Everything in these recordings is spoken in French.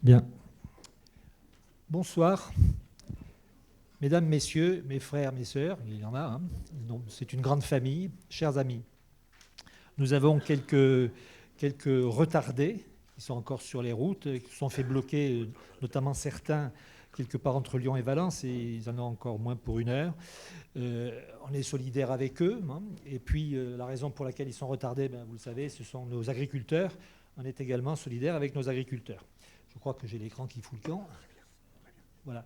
Bien. Bonsoir, mesdames, messieurs, mes frères, mes sœurs, il y en a, hein. C'est une grande famille, chers amis. Nous avons quelques retardés qui sont encore sur les routes, qui se sont fait bloquer, notamment certains, quelque part entre Lyon et Valence, et ils en ont encore moins pour une heure. On est solidaires avec eux, hein. Et puis la raison pour laquelle ils sont retardés, vous le savez, ce sont nos agriculteurs. On est également solidaires avec nos agriculteurs. Je crois que j'ai l'écran qui fout le camp. Voilà.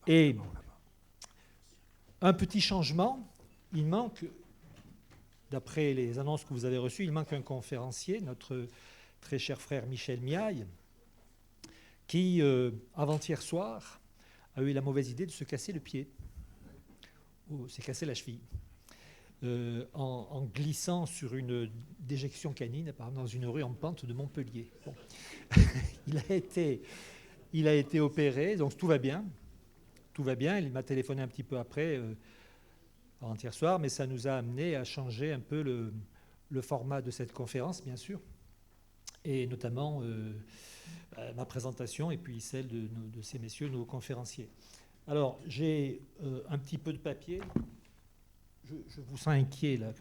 Et un petit changement, il manque, d'après les annonces que vous avez reçues, il manque un conférencier, notre très cher frère Michel Miaille, qui, avant-hier soir, a eu la mauvaise idée de se casser le pied. S'est cassé la cheville. En glissant sur une déjection canine, par exemple, dans une rue en pente de Montpellier. Bon. Il a été opéré, donc tout va bien. Tout va bien. Il m'a téléphoné un petit peu après, avant-hier soir, mais ça nous a amené à changer un peu le format de cette conférence, bien sûr, et notamment ma présentation et puis celle de ces messieurs, nos conférenciers. Alors, j'ai un petit peu de papier. Je vous sens inquiet, là.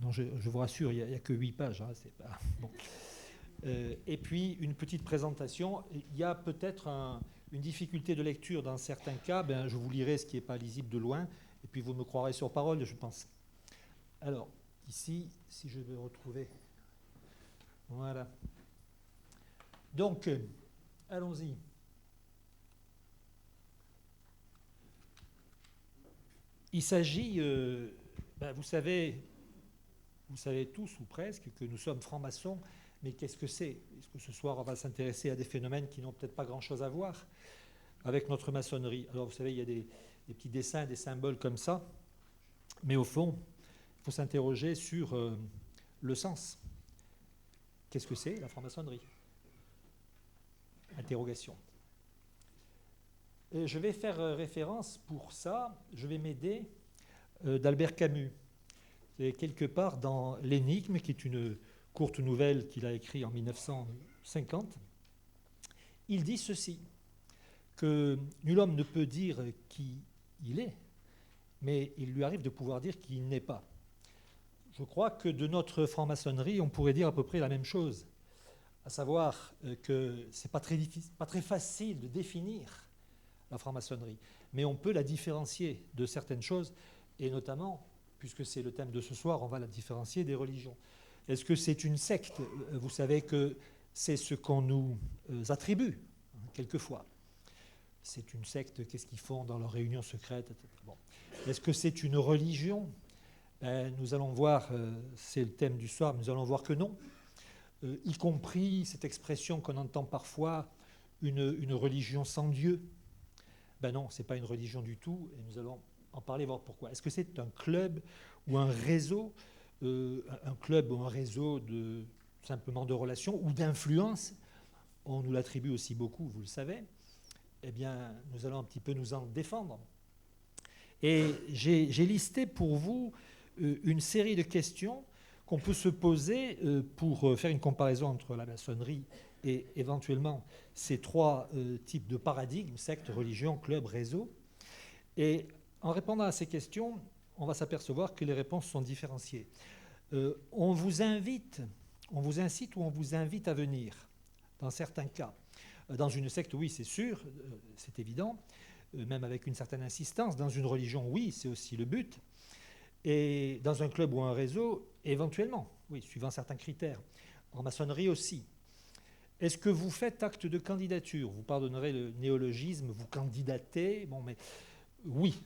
Non, je vous rassure, il n'y a que 8 pages. Hein, c'est pas... bon. Et puis, une petite présentation. Il y a peut-être une difficulté de lecture dans certains cas. Je vous lirai ce qui n'est pas lisible de loin, et puis vous me croirez sur parole, je pense. Alors, ici, si je vais retrouver... Voilà. Donc, allons-y. Il s'agit... vous savez tous, ou presque, que nous sommes francs-maçons, mais qu'est-ce que c'est ? Est-ce que ce soir, on va s'intéresser à des phénomènes qui n'ont peut-être pas grand-chose à voir avec notre maçonnerie ? Alors, vous savez, il y a des petits dessins, des symboles comme ça, mais au fond, il faut s'interroger sur le sens. Qu'est-ce que c'est, la franc-maçonnerie ? Interrogation. Et je vais faire référence pour ça, je vais m'aider d'Albert Camus. C'est quelque part dans L'Énigme, qui est une courte nouvelle qu'il a écrite en 1950, il dit ceci, que nul homme ne peut dire qui il est, mais il lui arrive de pouvoir dire qui il n'est pas. Je crois que de notre franc-maçonnerie, on pourrait dire à peu près la même chose, à savoir que ce n'est pas très facile de définir la franc-maçonnerie, mais on peut la différencier de certaines choses, et notamment, puisque c'est le thème de ce soir, on va la différencier des religions. Est-ce que c'est une secte ? Vous savez que c'est ce qu'on nous attribue, quelquefois. C'est une secte, qu'est-ce qu'ils font dans leurs réunions secrètes, etc. Bon. Est-ce que c'est une religion ? Nous allons voir, c'est le thème du soir, nous allons voir que non. Y compris cette expression qu'on entend parfois, une religion sans Dieu. Non, ce n'est pas une religion du tout, et nous allons en parler, voir pourquoi. Est-ce que c'est un club ou un réseau, simplement de relations ou d'influence ? On nous l'attribue aussi beaucoup, vous le savez. Eh bien, nous allons un petit peu nous en défendre. Et j'ai listé pour vous une série de questions qu'on peut se poser pour faire une comparaison entre la maçonnerie et éventuellement ces trois types de paradigmes, secte, religion, club, réseau. Et en répondant à ces questions, on va s'apercevoir que les réponses sont différenciées. On vous incite ou on vous invite à venir, dans certains cas. Dans une secte, oui, c'est sûr, c'est évident, même avec une certaine insistance. Dans une religion, oui, c'est aussi le but. Et dans un club ou un réseau, éventuellement, oui, suivant certains critères. En maçonnerie aussi. Est-ce que vous faites acte de candidature ? Vous pardonnerez le néologisme, vous candidatez. Bon, mais oui,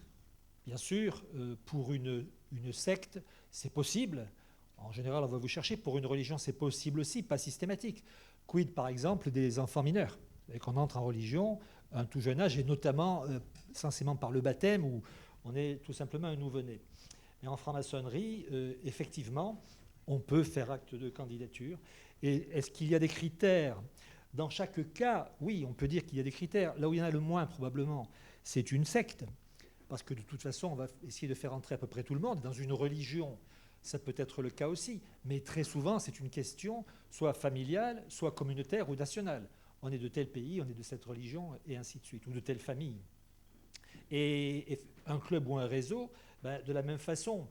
bien sûr, pour une secte, c'est possible. En général, on va vous chercher. Pour une religion, c'est possible aussi, pas systématique. Quid, par exemple, des enfants mineurs ? Qu'on entre en religion à un tout jeune âge, et notamment, essentiellement par le baptême, où on est tout simplement un nouveau-né. Mais en franc-maçonnerie, effectivement, on peut faire acte de candidature. Et est-ce qu'il y a des critères ? Dans chaque cas, oui, on peut dire qu'il y a des critères. Là où il y en a le moins, probablement, c'est une secte. Parce que de toute façon, on va essayer de faire entrer à peu près tout le monde. Dans une religion, ça peut être le cas aussi. Mais très souvent, c'est une question soit familiale, soit communautaire ou nationale. on est de tel pays, on est de cette religion, et ainsi de suite, ou de telle famille. Et un club ou un réseau, ben, de la même façon,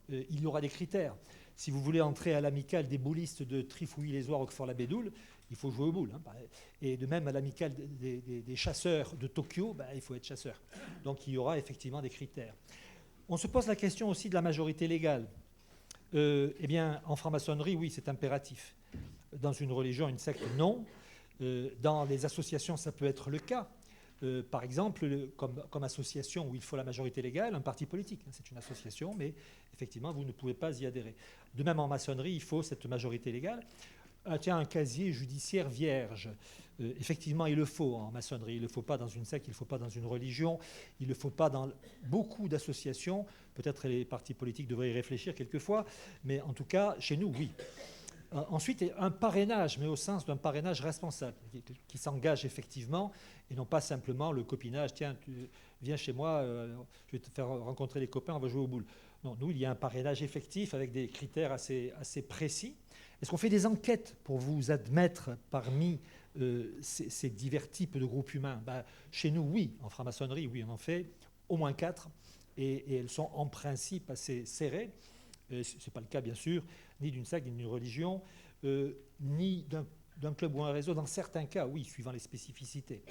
il y aura des critères. Si vous voulez entrer à l'amicale des boulistes de Trifouilly-les-Oies, Roquefort-la-Bédoule, il faut jouer aux boules. Hein. Et de même à l'amicale des chasseurs de Tokyo, ben, il faut être chasseur. Donc il y aura effectivement des critères. On se pose la question aussi de la majorité légale. Eh bien, en franc-maçonnerie, oui, c'est impératif. Dans une religion, une secte, non. Dans les associations, ça peut être le cas. Par exemple, comme association où il faut la majorité légale, un parti politique. Hein, c'est une association, mais effectivement, vous ne pouvez pas y adhérer. De même, en maçonnerie, il faut cette majorité légale. Tiens, un casier judiciaire vierge. Effectivement, il le faut en maçonnerie. Il ne le faut pas dans une secte, il ne le faut pas dans une religion, il ne le faut pas dans beaucoup d'associations. Peut-être les partis politiques devraient y réfléchir quelquefois, mais en tout cas, chez nous, oui. Ensuite, un parrainage, mais au sens d'un parrainage responsable, qui s'engage effectivement, et non pas simplement le copinage. Tiens, tu viens chez moi, je vais te faire rencontrer les copains, on va jouer aux boules. Non, nous, il y a un parrainage effectif avec des critères assez précis. Est-ce qu'on fait des enquêtes pour vous admettre parmi ces divers types de groupes humains? Ben, chez nous, oui. En franc-maçonnerie, oui, on en fait au moins 4. Et elles sont en principe assez serrées. Ce n'est pas le cas, bien sûr, ni d'une secte, ni d'une religion, ni d'un club ou un réseau. Dans certains cas, oui, suivant les spécificités.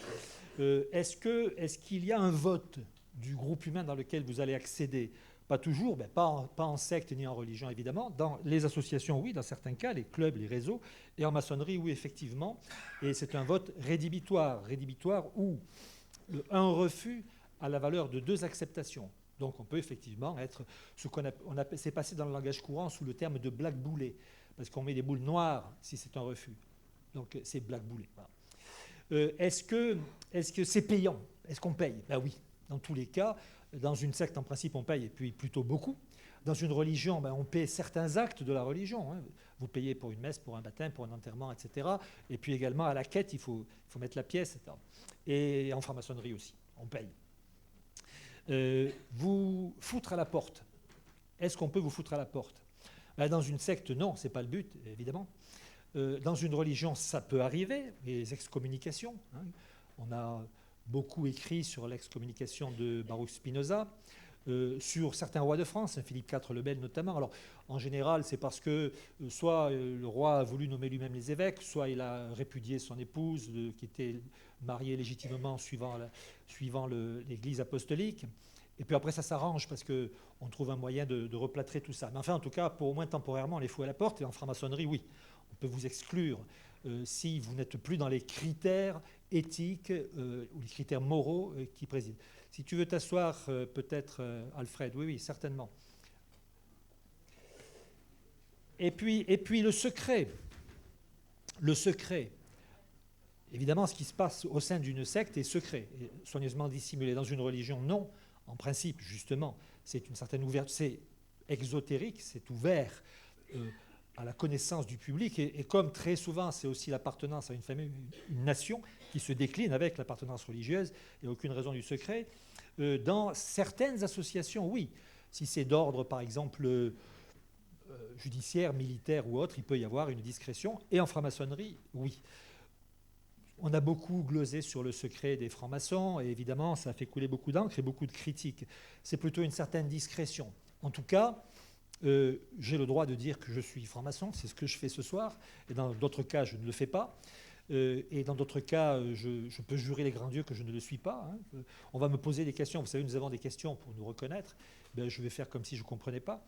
Est-ce qu'il y a un vote du groupe humain dans lequel vous allez accéder? Pas toujours, ben pas en secte ni en religion, évidemment. Dans les associations, oui, dans certains cas, les clubs, les réseaux. Et en maçonnerie, oui, effectivement. Et c'est un vote rédhibitoire où un refus a la valeur de 2 acceptations. Donc on peut effectivement être ce qu'on c'est passé dans le langage courant sous le terme de blackboulé, parce qu'on met des boules noires si c'est un refus. Donc c'est blackboulé. Voilà. Est-ce que c'est payant? Est-ce qu'on paye? Ben oui, dans tous les cas. Dans une secte, en principe, on paye, et puis plutôt beaucoup. Dans une religion, ben, on paie certains actes de la religion. Hein. Vous payez pour une messe, pour un baptême, pour un enterrement, etc. Et puis également, à la quête, il faut mettre la pièce, etc. Et en franc-maçonnerie aussi, on paye. Vous foutre à la porte. Est-ce qu'on peut vous foutre à la porte? Ben, dans une secte, non, ce n'est pas le but, évidemment. Dans une religion, ça peut arriver, les excommunications. Hein. On a beaucoup écrit sur l'excommunication de Baruch Spinoza, sur certains rois de France, Philippe IV le Bel notamment. Alors, en général, c'est parce que soit le roi a voulu nommer lui-même les évêques, soit il a répudié son épouse, qui était mariée légitimement suivant l'Église apostolique. Et puis après, ça s'arrange parce qu'on trouve un moyen de replâtrer tout ça. Mais enfin, en tout cas, pour au moins temporairement, on les fout à la porte. Et en franc-maçonnerie, oui, on peut vous exclure si vous n'êtes plus dans les critères éthiques ou les critères moraux qui président. Si tu veux t'asseoir, peut-être, Alfred. Oui, oui, certainement. Et puis le secret. Le secret. Évidemment, ce qui se passe au sein d'une secte est secret, et soigneusement dissimulé. Dans une religion, non. En principe, justement, c'est une certaine ouverture. C'est exotérique, c'est ouvert à la connaissance du public. Et comme très souvent, c'est aussi l'appartenance à une famille, une nation, qui se décline avec l'appartenance religieuse, il n'y a aucune raison du secret. Dans certaines associations, oui. Si c'est d'ordre, par exemple, judiciaire, militaire ou autre, il peut y avoir une discrétion. Et en franc-maçonnerie, oui. On a beaucoup glosé sur le secret des francs-maçons, et évidemment, ça a fait couler beaucoup d'encre et beaucoup de critiques. C'est plutôt une certaine discrétion. En tout cas, j'ai le droit de dire que je suis franc-maçon, c'est ce que je fais ce soir, et dans d'autres cas, je ne le fais pas. Et dans d'autres cas, je peux jurer les grands dieux que je ne le suis pas. Hein. On va me poser des questions. Vous savez, nous avons des questions pour nous reconnaître. Ben, je vais faire comme si je ne comprenais pas.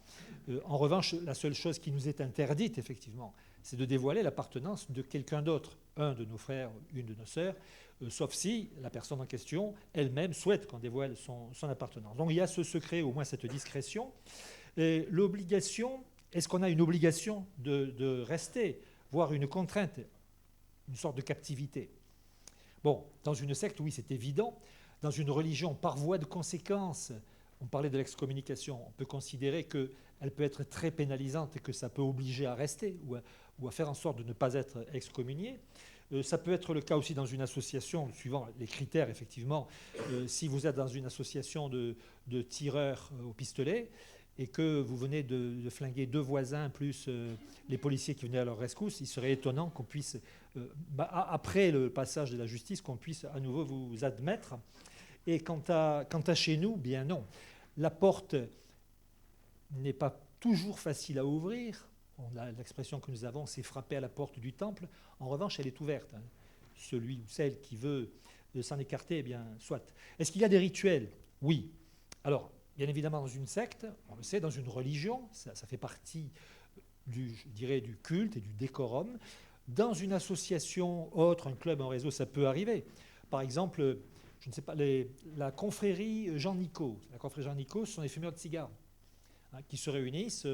En revanche, la seule chose qui nous est interdite, effectivement, c'est de dévoiler l'appartenance de quelqu'un d'autre, un de nos frères, une de nos sœurs, sauf si la personne en question elle-même souhaite qu'on dévoile son appartenance. Donc il y a ce secret, au moins cette discrétion. Et l'obligation, est-ce qu'on a une obligation de rester, voire une contrainte, une sorte de captivité? Bon, dans une secte, oui, c'est évident. Dans une religion, par voie de conséquence, on parlait de l'excommunication, on peut considérer qu'elle peut être très pénalisante et que ça peut obliger à rester ou à faire en sorte de ne pas être excommunié. Ça peut être le cas aussi dans une association, suivant les critères, effectivement. Si vous êtes dans une association de tireurs au pistolet et que vous venez de flinguer 2 voisins, plus les policiers qui venaient à leur rescousse, il serait étonnant qu'on puisse, après le passage de la justice, qu'on puisse à nouveau vous admettre. Et quant à chez nous, bien non. La porte n'est pas toujours facile à ouvrir. L'expression que nous avons, c'est frapper à la porte du temple. En revanche, elle est ouverte. Celui ou celle qui veut s'en écarter, eh bien, soit. Est-ce qu'il y a des rituels? Oui. Alors, bien évidemment, dans une secte, on le sait, dans une religion, ça fait partie je dirais, du culte et du décorum. Dans une association autre, un club, un réseau, ça peut arriver. Par exemple, je ne sais pas, la confrérie Jean-Nicot. La confrérie Jean-Nicot, ce sont des fumeurs de cigares qui se réunissent.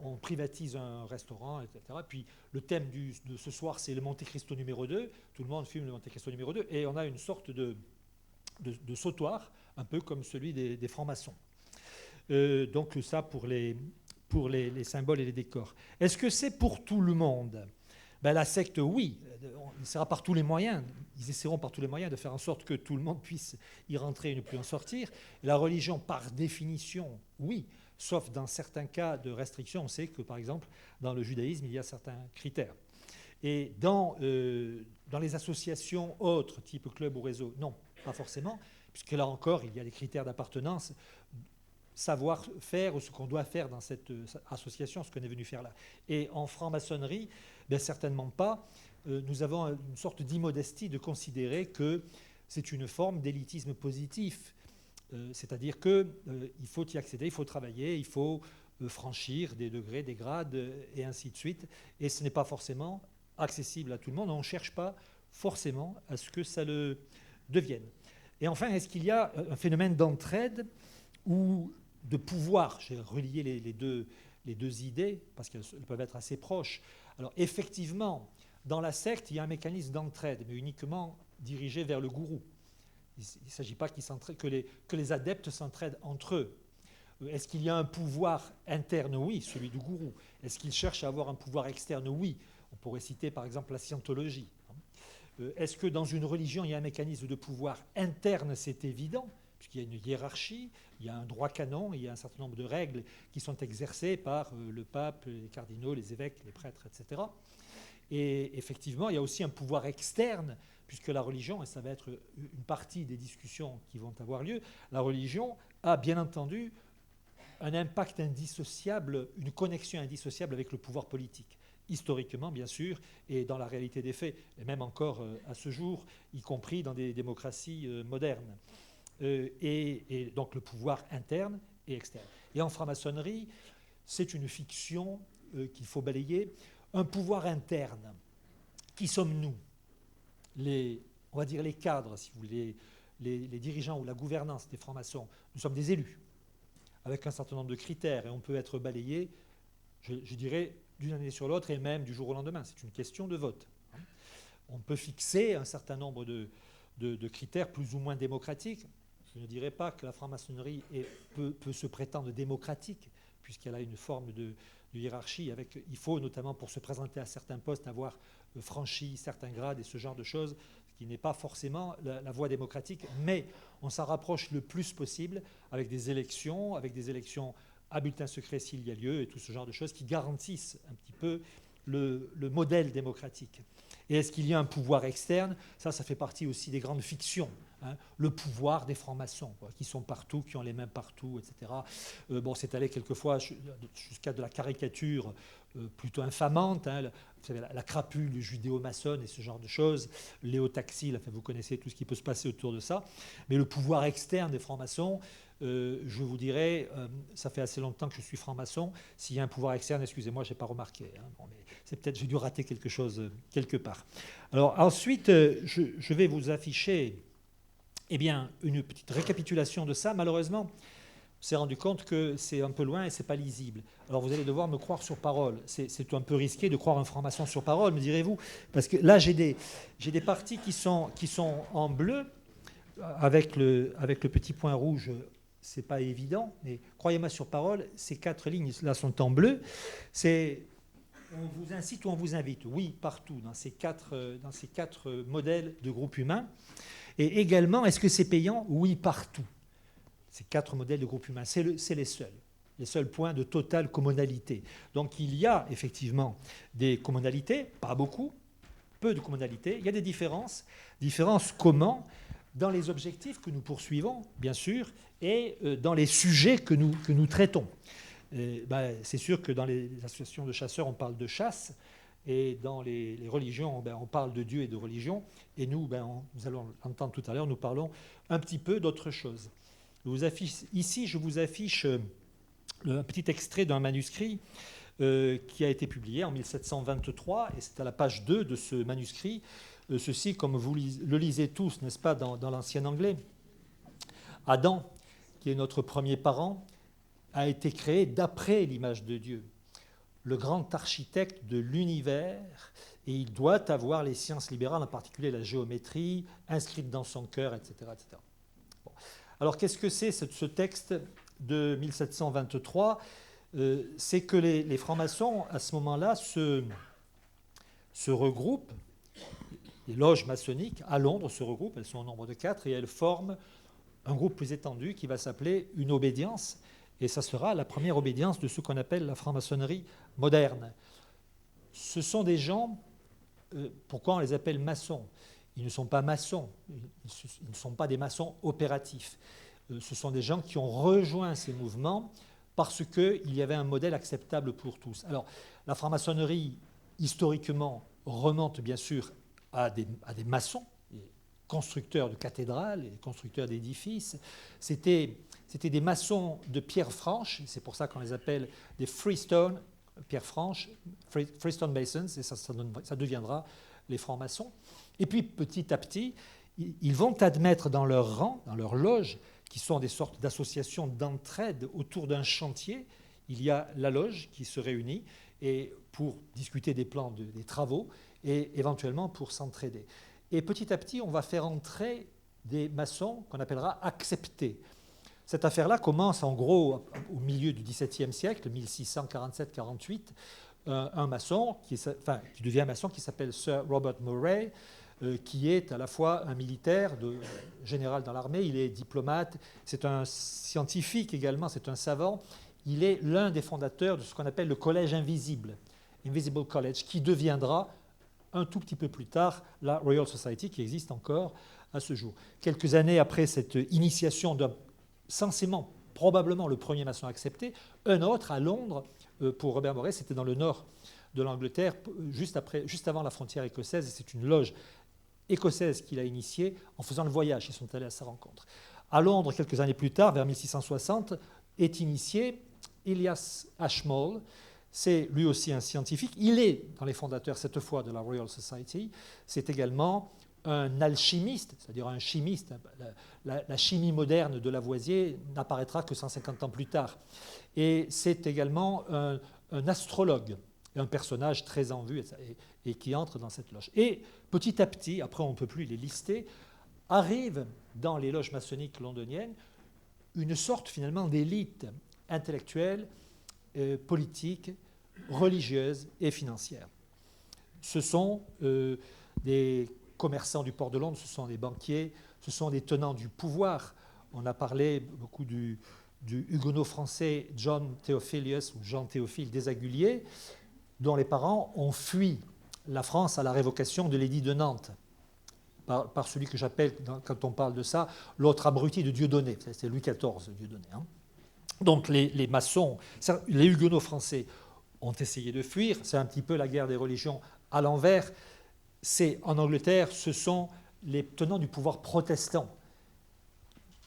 On privatise un restaurant, etc. Puis le thème de ce soir, c'est le Monte Cristo numéro 2. Tout le monde fume le Monte Cristo numéro 2. Et on a une sorte de sautoir, un peu comme celui des francs-maçons. Donc ça pour les symboles et les décors. Est-ce que c'est pour tout le monde? La secte, oui. Ils essaieront par tous les moyens de faire en sorte que tout le monde puisse y rentrer et ne plus en sortir. Et la religion, par définition, oui. Sauf dans certains cas de restriction. On sait que, par exemple, dans le judaïsme, il y a certains critères. Et dans les associations autres, type club ou réseau, non, pas forcément, puisque là encore, il y a des critères d'appartenance, savoir faire ou ce qu'on doit faire dans cette association, ce qu'on est venu faire là. Et en franc-maçonnerie, certainement pas. Nous avons une sorte d'immodestie de considérer que c'est une forme d'élitisme positif. C'est-à-dire qu'il faut y accéder, il faut travailler, il faut franchir des degrés, des grades, et ainsi de suite. Et ce n'est pas forcément accessible à tout le monde. On ne cherche pas forcément à ce que ça le devienne. Et enfin, est-ce qu'il y a un phénomène d'entraide ou de pouvoir? J'ai relié les deux idées, parce qu'elles peuvent être assez proches. Alors effectivement, dans la secte, il y a un mécanisme d'entraide, mais uniquement dirigé vers le gourou. Il ne s'agit pas que les adeptes s'entraident entre eux. Est-ce qu'il y a un pouvoir interne? Oui, celui du gourou. Est-ce qu'il cherche à avoir un pouvoir externe? Oui. On pourrait citer par exemple la scientologie. Est-ce que dans une religion, il y a un mécanisme de pouvoir interne? C'est évident, puisqu'il y a une hiérarchie, il y a un droit canon, il y a un certain nombre de règles qui sont exercées par le pape, les cardinaux, les évêques, les prêtres, etc. Et effectivement, il y a aussi un pouvoir externe, puisque la religion, et ça va être une partie des discussions qui vont avoir lieu, la religion a bien entendu un impact indissociable, une connexion indissociable avec le pouvoir politique. Historiquement, bien sûr, et dans la réalité des faits, et même encore à ce jour, y compris dans des démocraties modernes. Et donc le pouvoir interne et externe. Et en franc-maçonnerie, c'est une fiction qu'il faut balayer. Un pouvoir interne. Qui sommes-nous? On va dire les cadres, si vous voulez, les dirigeants ou la gouvernance des francs-maçons. Nous sommes des élus, avec un certain nombre de critères, et on peut être balayé, je dirais, d'une année sur l'autre, et même du jour au lendemain. C'est une question de vote. On peut fixer un certain nombre de critères plus ou moins démocratiques. Je ne dirais pas que la franc-maçonnerie peut se prétendre démocratique, puisqu'elle a une forme de hiérarchie. Il faut notamment, pour se présenter à certains postes, avoir franchi certains grades et ce genre de choses, ce qui n'est pas forcément la voie démocratique, mais on s'en rapproche le plus possible avec des élections à bulletin secret s'il y a lieu, et tout ce genre de choses qui garantissent un petit peu le modèle démocratique. Et est-ce qu'il y a un pouvoir externe? Ça fait partie aussi des grandes fictions. Le pouvoir des francs-maçons, qui sont partout, qui ont les mains partout, etc. C'est allé quelquefois jusqu'à de la caricature plutôt infamante. Vous savez, la crapule judéo-maçonne et ce genre de choses, l'éotaxile, vous connaissez tout ce qui peut se passer autour de ça. Mais le pouvoir externe des francs-maçons, je vous dirais, ça fait assez longtemps que je suis franc-maçon. S'il y a un pouvoir externe, excusez-moi, je n'ai pas remarqué. Mais c'est peut-être j'ai dû rater quelque chose quelque part. Alors ensuite, je vais vous afficher une petite récapitulation de ça. Malheureusement, on s'est rendu compte que c'est un peu loin et ce n'est pas lisible. Alors vous allez devoir me croire sur parole. C'est un peu risqué de croire un franc-maçon sur parole, me direz-vous, parce que là, j'ai des parties qui sont en bleu, avec le petit point rouge. Ce n'est pas évident, mais croyez-moi sur parole, ces 4 lignes là sont en bleu. On vous incite ou on vous invite, oui, partout, dans ces quatre modèles de groupe humain. Et également, est-ce que c'est payant? Oui, partout. Ces 4 modèles de groupe humain, c'est les seuls. les seuls points de totale communalité. Donc il y a effectivement des communalités, pas beaucoup, peu de communalités. Il y a des différences. Différences comment? Dans les objectifs que nous poursuivons, bien sûr, et dans les sujets que nous traitons. C'est sûr que dans les associations de chasseurs, on parle de chasse, et dans les religions, on parle de Dieu et de religion, et nous allons l'entendre tout à l'heure, nous parlons un petit peu d'autre chose. Ici, je vous affiche un petit extrait d'un manuscrit qui a été publié en 1723, et c'est à la page 2 de ce manuscrit. Ceci, comme vous le lisez tous, n'est-ce pas, dans l'ancien anglais, Adam, qui est notre premier parent, a été créé d'après l'image de Dieu, le grand architecte de l'univers, et il doit avoir les sciences libérales, en particulier la géométrie, inscrite dans son cœur, etc. etc. Bon. Alors, qu'est-ce que c'est ce texte de 1723 ? C'est que les francs-maçons, à ce moment-là, se regroupent. Les loges maçonniques à Londres se regroupent, elles sont au nombre de 4, et elles forment un groupe plus étendu qui va s'appeler une obédience, et ça sera la première obédience de ce qu'on appelle la franc-maçonnerie moderne. Ce sont des gens, pourquoi on les appelle maçons? Ils ne sont pas maçons, ils ne sont pas des maçons opératifs. Ce sont des gens qui ont rejoint ces mouvements parce qu'il y avait un modèle acceptable pour tous. Alors, la franc-maçonnerie, historiquement, remonte bien sûr à des maçons, des constructeurs de cathédrales et constructeurs d'édifices. C'était des maçons de pierre franche, c'est pour ça qu'on les appelle des freestone, pierre franche, freestone masons, et ça deviendra les francs-maçons. Et puis, petit à petit, ils vont admettre dans leur rang, dans leur loge, qui sont des sortes d'associations d'entraide autour d'un chantier, il y a la loge qui se réunit et pour discuter des plans des travaux et éventuellement pour s'entraider. Et petit à petit, on va faire entrer des maçons qu'on appellera acceptés. Cette affaire-là commence en gros au milieu du XVIIe siècle, 1647-48. Un maçon qui devient maçon qui s'appelle Sir Robert Murray, qui est à la fois un militaire, général dans l'armée, il est diplomate, c'est un scientifique également, c'est un savant. Il est l'un des fondateurs de ce qu'on appelle le Collège Invisible, Invisible College, qui deviendra un tout petit peu plus tard la Royal Society, qui existe encore à ce jour. Quelques années après cette initiation censément, probablement le premier maçon accepté, un autre à Londres, pour Robert Murray, c'était dans le nord de l'Angleterre, juste avant la frontière écossaise, et c'est une loge écossaise qu'il a initiée en faisant le voyage. Ils sont allés à sa rencontre. À Londres, quelques années plus tard, vers 1660, est initié Elias Ashmole. C'est lui aussi un scientifique. Il est dans les fondateurs, cette fois, de la Royal Society. C'est également un alchimiste, c'est-à-dire un chimiste. La chimie moderne de Lavoisier n'apparaîtra que 150 ans plus tard. Et c'est également un astrologue, un personnage très en vue et qui entre dans cette loge. Et petit à petit, après on ne peut plus les lister, arrive dans les loges maçonniques londoniennes une sorte finalement d'élite intellectuelle, politique, religieuse et financière. Ce sont des commerçants du port de Londres, ce sont des banquiers, ce sont des tenants du pouvoir. On a parlé beaucoup du huguenot français John Theophilus ou Jean Théophile Desaguliers, dont les parents ont fui la France à la révocation de l'édit de Nantes, par celui que j'appelle, quand on parle de ça, l'autre abruti de Dieudonné. C'est Louis XIV, Dieudonné. Hein. Donc les maçons, les huguenots français ont essayé de fuir. C'est un petit peu la guerre des religions à l'envers. En Angleterre, ce sont les tenants du pouvoir protestant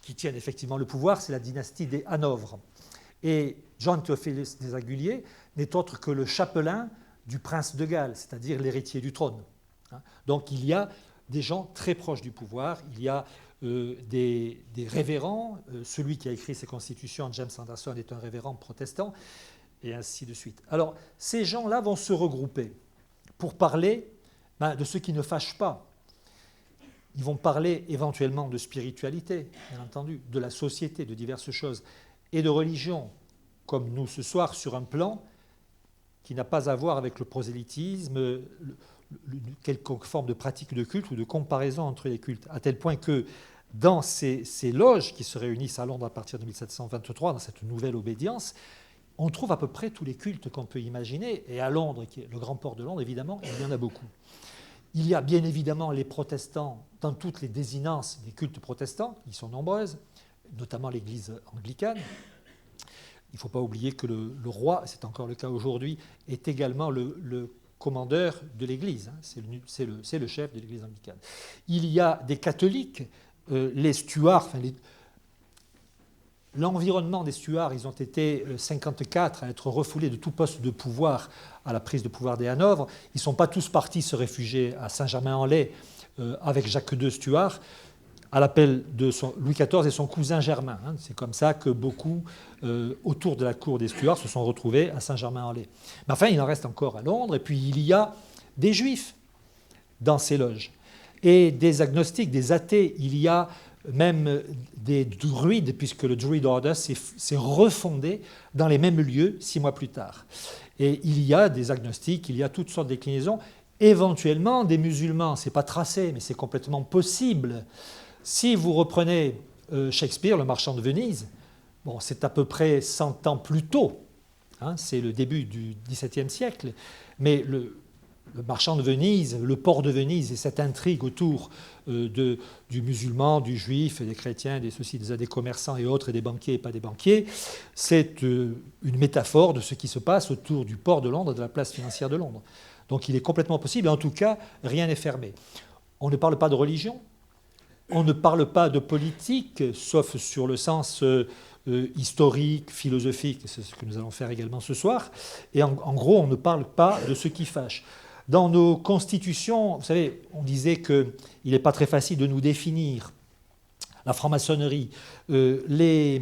qui tiennent effectivement le pouvoir, c'est la dynastie des Hanovre. Et John Theophilus Desaguliers n'est autre que le chapelain du prince de Galles, c'est-à-dire l'héritier du trône. Donc il y a des gens très proches du pouvoir, il y a des révérends, celui qui a écrit ces constitutions, James Anderson, est un révérend protestant, et ainsi de suite. Alors ces gens-là vont se regrouper pour parler de ce qui ne fâche pas. Ils vont parler éventuellement de spiritualité, bien entendu, de la société, de diverses choses, et de religion, comme nous ce soir, sur un plan qui n'a pas à voir avec le prosélytisme, quelconque forme de pratique de culte ou de comparaison entre les cultes, à tel point que dans ces loges qui se réunissent à Londres à partir de 1723, dans cette nouvelle obédience, on trouve à peu près tous les cultes qu'on peut imaginer. Et à Londres, qui est le grand port de Londres, évidemment, il y en a beaucoup. Il y a bien évidemment les protestants dans toutes les désinences des cultes protestants, qui sont nombreuses, notamment l'Église anglicane. Il ne faut pas oublier que le roi, c'est encore le cas aujourd'hui, est également le commandeur de l'Église. C'est le chef de l'Église anglicane. Il y a des catholiques, les Stuarts, l'environnement des Stuarts, ils ont été 54 à être refoulés de tout poste de pouvoir à la prise de pouvoir des Hanovres. Ils ne sont pas tous partis se réfugier à Saint-Germain-en-Laye avec Jacques II Stuart, à l'appel de Louis XIV et son cousin Germain. C'est comme ça que beaucoup, autour de la cour des Stuarts, se sont retrouvés à Saint-Germain-en-Laye. Mais enfin, il en reste encore à Londres, et puis il y a des juifs dans ces loges, et des agnostiques, des athées. Il y a même des druides, puisque le Druid Order s'est refondé dans les mêmes lieux 6 mois plus tard. Et il y a des agnostiques, il y a toutes sortes de déclinaisons, éventuellement des musulmans. Ce n'est pas tracé, mais c'est complètement possible. Si vous reprenez Shakespeare, Le Marchand de Venise, bon, c'est à peu près 100 ans plus tôt, c'est le début du XVIIe siècle, mais le Marchand de Venise, le port de Venise et cette intrigue autour du musulman, du juif, des chrétiens, des commerçants et autres, et des banquiers et pas des banquiers, c'est une métaphore de ce qui se passe autour du port de Londres, de la place financière de Londres. Donc il est complètement possible, et en tout cas, rien n'est fermé. On ne parle pas de religion, on ne parle pas de politique, sauf sur le sens historique, philosophique, c'est ce que nous allons faire également ce soir, et en gros, on ne parle pas de ce qui fâche. Dans nos constitutions, vous savez, on disait qu'il n'est pas très facile de nous définir la franc-maçonnerie. Les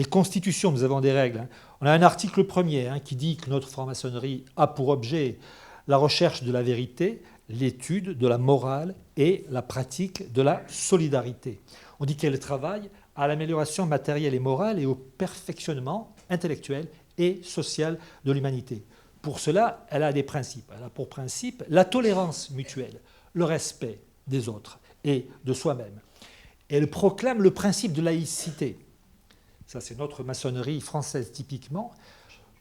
constitutions, nous avons des règles. On a un article premier qui dit que notre franc-maçonnerie a pour objet la recherche de la vérité, l'étude de la morale et la pratique de la solidarité. On dit qu'elle travaille à l'amélioration matérielle et morale et au perfectionnement intellectuel et social de l'humanité. Pour cela, elle a des principes. Elle a pour principe la tolérance mutuelle, le respect des autres et de soi-même. Elle proclame le principe de laïcité. Ça, c'est notre maçonnerie française typiquement,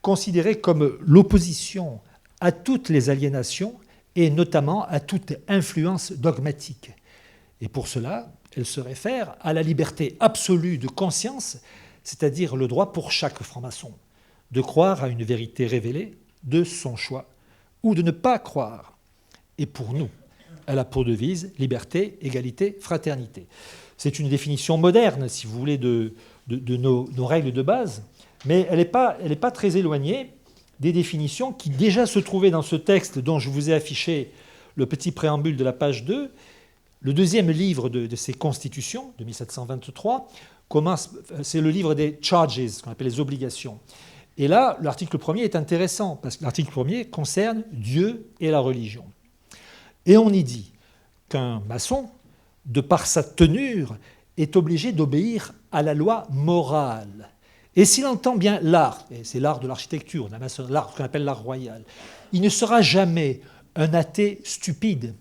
considérée comme l'opposition à toutes les aliénations et notamment à toute influence dogmatique. Et pour cela, elle se réfère à la liberté absolue de conscience, c'est-à-dire le droit pour chaque franc-maçon de croire à une vérité révélée de son choix, ou de ne pas croire. Et pour nous, elle a pour devise liberté, égalité, fraternité. C'est une définition moderne, si vous voulez, de nos règles de base, mais elle n'est pas très éloignée des définitions qui déjà se trouvaient dans ce texte dont je vous ai affiché le petit préambule de la page 2. Le deuxième livre de ces constitutions, de 1723, c'est le livre des charges, qu'on appelle les obligations. Et là, l'article 1er est intéressant, parce que l'article 1er concerne Dieu et la religion. Et on y dit qu'un maçon, de par sa tenure, est obligé d'obéir à la loi morale. Et s'il entend bien l'art, et c'est l'art de l'architecture, l'art qu'on appelle l'art royal, il ne sera jamais un athée stupide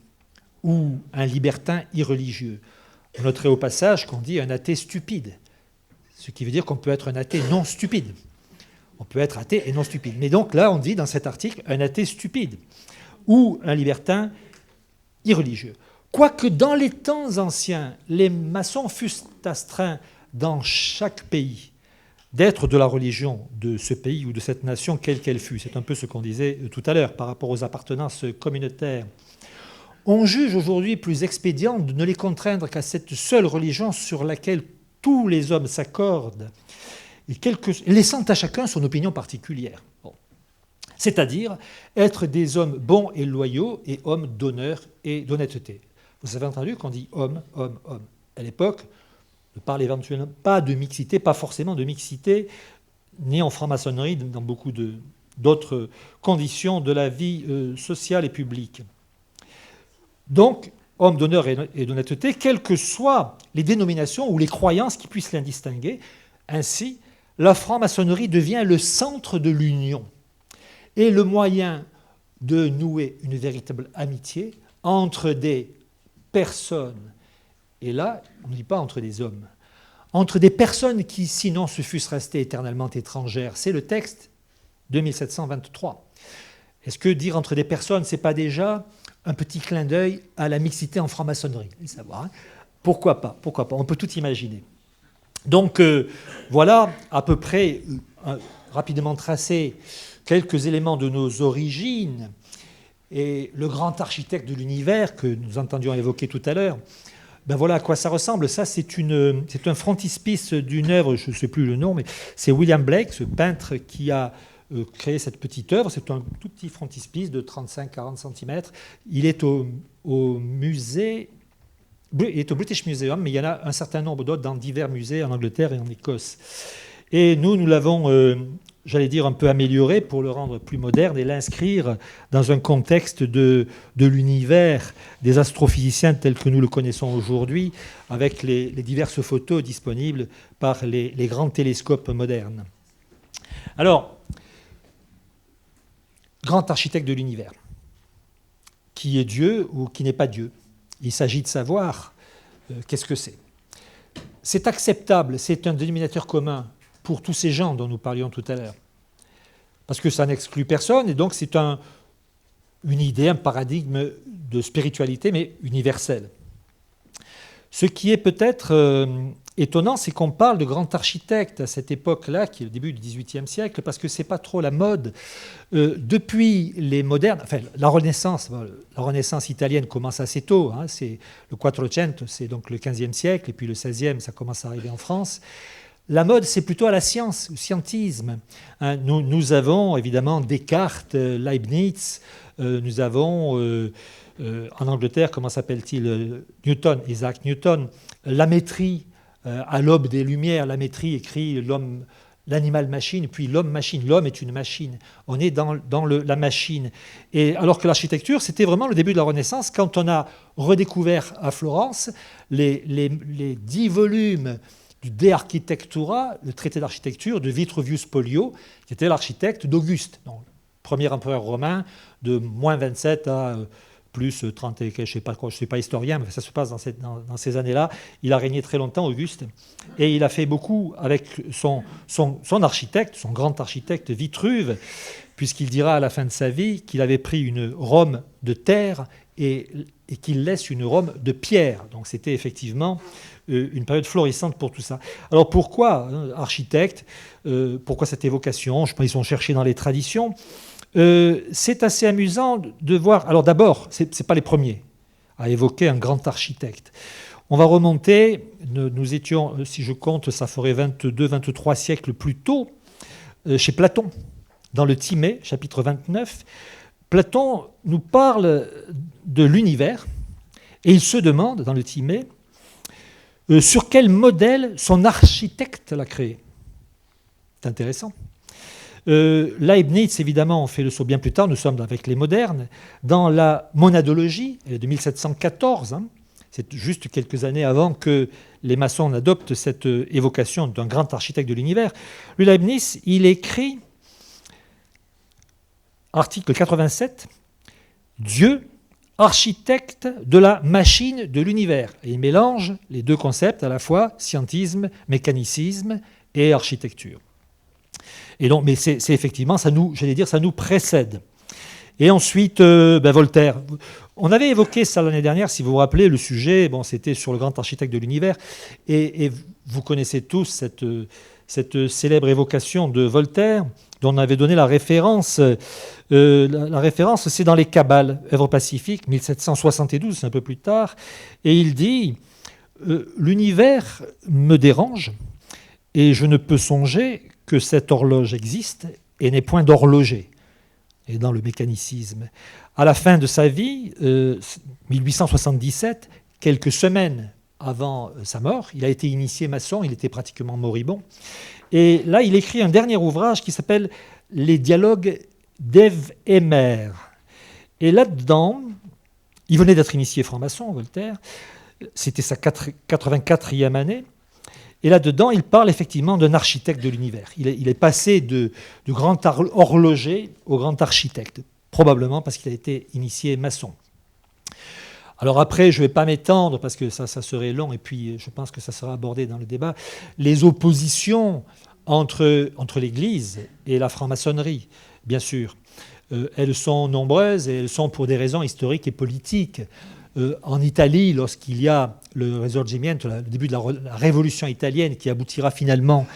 ou un libertin irreligieux. On noterait au passage qu'on dit un athée stupide, ce qui veut dire qu'on peut être un athée non stupide. On peut être athée et non stupide. Mais donc là, on dit dans cet article un athée stupide ou un libertin irreligieux. Quoique dans les temps anciens, les maçons fussent astreints dans chaque pays d'être de la religion de ce pays ou de cette nation, quelle qu'elle fût. C'est un peu ce qu'on disait tout à l'heure par rapport aux appartenances communautaires. On juge aujourd'hui plus expédient de ne les contraindre qu'à cette seule religion sur laquelle tous les hommes s'accordent, laissant à chacun son opinion particulière. Bon. C'est-à-dire être des hommes bons et loyaux et hommes d'honneur et d'honnêteté. Vous avez entendu qu'on dit homme, homme, homme. À l'époque, on ne parle éventuellement pas de mixité, pas forcément de mixité, ni en franc-maçonnerie, dans beaucoup d'autres conditions de la vie sociale et publique. Donc, homme d'honneur et d'honnêteté, quelles que soient les dénominations ou les croyances qui puissent les distinguer. Ainsi, la franc-maçonnerie devient le centre de l'union et le moyen de nouer une véritable amitié entre des personnes, et là, on ne dit pas entre des hommes, entre des personnes qui, sinon, se fussent restées éternellement étrangères. C'est le texte de 1723. Est-ce que dire entre des personnes, ce n'est pas déjà un petit clin d'œil à la mixité en franc-maçonnerie? Savoir, hein. Pourquoi pas? Pourquoi pas? On peut tout imaginer. Donc voilà à peu près, rapidement tracé, quelques éléments de nos origines. Et le grand architecte de l'univers que nous entendions évoquer tout à l'heure, ben voilà à quoi ça ressemble. Ça, c'est un frontispice d'une œuvre, je ne sais plus le nom, mais c'est William Blake, ce peintre qui a créé cette petite œuvre. C'est un tout petit frontispice de 35-40 cm. Il est au musée... Il est au British Museum, mais il y en a un certain nombre d'autres dans divers musées en Angleterre et en Écosse. Et nous l'avons, j'allais dire, un peu amélioré pour le rendre plus moderne et l'inscrire dans un contexte de l'univers des astrophysiciens tel que nous le connaissons aujourd'hui, avec les diverses photos disponibles par les grands télescopes modernes. Alors, grand architecte de l'univers, qui est Dieu ou qui n'est pas Dieu? Il s'agit de savoir qu'est-ce que c'est. C'est acceptable, c'est un dénominateur commun pour tous ces gens dont nous parlions tout à l'heure. Parce que ça n'exclut personne, et donc c'est une idée, un paradigme de spiritualité, mais universel. Ce qui est peut-être étonnant, c'est qu'on parle de grand architecte à cette époque-là, qui est le début du XVIIIe siècle, parce que ce n'est pas trop la mode. Depuis les modernes, enfin la Renaissance italienne commence assez tôt, hein, c'est le Quattrocento, c'est donc le XVe siècle, et puis le XVIe, ça commence à arriver en France. La mode, c'est plutôt à la science, au scientisme. Hein, nous avons évidemment Descartes, Leibniz, nous avons en Angleterre, comment s'appelle-t-il, Newton, Isaac Newton, Lamétrie, à l'aube des Lumières, Lamétrie écrit l'homme, l'animal-machine, puis l'homme-machine. L'homme est une machine. On est dans la machine. Et alors que l'architecture, c'était vraiment le début de la Renaissance, quand on a redécouvert à Florence les 10 volumes du De Architectura, le traité d'architecture de Vitruvius Pollio, qui était l'architecte d'Auguste, donc, premier empereur romain, de moins 27 à plus 30, je ne sais pas quoi, je ne suis pas historien, mais ça se passe dans ces années-là. Il a régné très longtemps, Auguste, et il a fait beaucoup avec son architecte, son grand architecte Vitruve, puisqu'il dira à la fin de sa vie qu'il avait pris une Rome de terre et qu'il laisse une Rome de pierre. Donc c'était effectivement une période florissante pour tout ça. Alors pourquoi architecte? Pourquoi cette évocation? Je pense qu'ils sont cherchés dans les traditions. C'est assez amusant de voir... Alors d'abord, ce n'est pas les premiers à évoquer un grand architecte. On va remonter, nous étions, si je compte, ça ferait 22-23 siècles plus tôt, chez Platon, dans le Timée, chapitre 29. Platon nous parle de l'univers et il se demande, dans le Timée, sur quel modèle son architecte l'a créé. C'est intéressant. Leibniz, évidemment, on fait le saut bien plus tard, nous sommes avec les modernes, dans la monadologie, elle est de 1714, hein, c'est juste quelques années avant que les maçons adoptent cette évocation d'un grand architecte de l'univers. Le Leibniz, il écrit, article 87, Dieu, architecte de la machine de l'univers. Et il mélange les deux concepts, à la fois scientisme, mécanicisme et architecture. Et donc, mais c'est effectivement, ça nous précède. Et ensuite, Voltaire. On avait évoqué ça l'année dernière, si vous vous rappelez, le sujet, c'était sur le grand architecte de l'univers. Et vous connaissez tous cette célèbre évocation de Voltaire, dont on avait donné la référence. La référence, c'est dans les Kabbales, œuvre pacifique, 1772, c'est un peu plus tard. Et il dit l'univers me dérange et je ne peux songer que cette horloge existe et n'est point d'horloger. Et dans le mécanicisme. À la fin de sa vie, 1877, quelques semaines avant sa mort, il a été initié maçon, il était pratiquement moribond. Et là, il écrit un dernier ouvrage qui s'appelle « Les dialogues d'Ève et Mère ». Et là-dedans, il venait d'être initié franc-maçon, Voltaire, c'était sa 84e année, et là-dedans, il parle effectivement d'un architecte de l'univers. Il est passé du grand horloger au grand architecte, probablement parce qu'il a été initié maçon. Alors après, je ne vais pas m'étendre parce que ça serait long et puis je pense que ça sera abordé dans le débat. Les oppositions entre l'Église et la franc-maçonnerie, bien sûr, elles sont nombreuses et elles sont pour des raisons historiques et politiques. En Italie, lorsqu'il y a le Risorgimento, le début de la révolution italienne qui aboutira finalement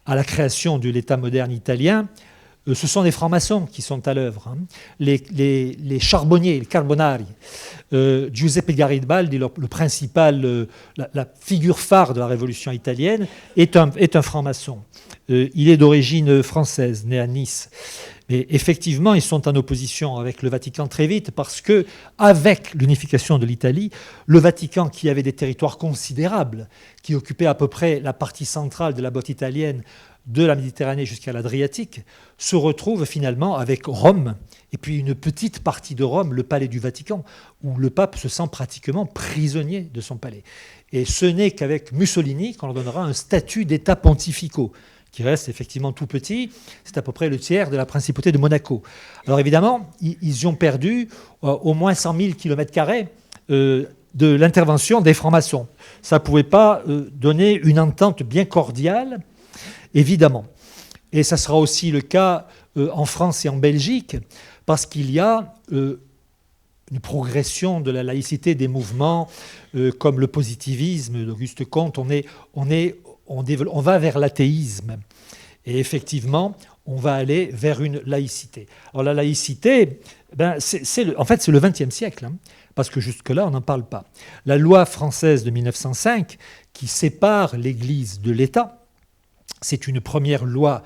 à la création de l'État moderne italien, ce sont des francs-maçons qui sont à l'œuvre. Les charbonniers, les carbonari. Giuseppe Garibaldi, le principal, la figure phare de la révolution italienne, est un franc-maçon. Il est d'origine française, né à Nice. Mais effectivement, ils sont en opposition avec le Vatican très vite parce que, avec l'unification de l'Italie, le Vatican, qui avait des territoires considérables, qui occupait à peu près la partie centrale de la botte italienne, de la Méditerranée jusqu'à l'Adriatique, se retrouve finalement avec Rome, et puis une petite partie de Rome, le palais du Vatican, où le pape se sent pratiquement prisonnier de son palais. Et ce n'est qu'avec Mussolini qu'on leur donnera un statut d'État pontificaux, qui reste effectivement tout petit, c'est à peu près le tiers de la principauté de Monaco. Alors évidemment, ils y ont perdu au moins 100 000 km² de l'intervention des francs-maçons. Ça ne pouvait pas donner une entente bien cordiale, évidemment. Et ça sera aussi le cas en France et en Belgique, parce qu'il y a une progression de la laïcité des mouvements comme le positivisme d'Auguste Comte. On va vers l'athéisme. Et effectivement, on va aller vers une laïcité. Alors la laïcité, en fait, c'est le XXe siècle, parce que jusque-là, on n'en parle pas. La loi française de 1905, qui sépare l'Église de l'État, c'est une première loi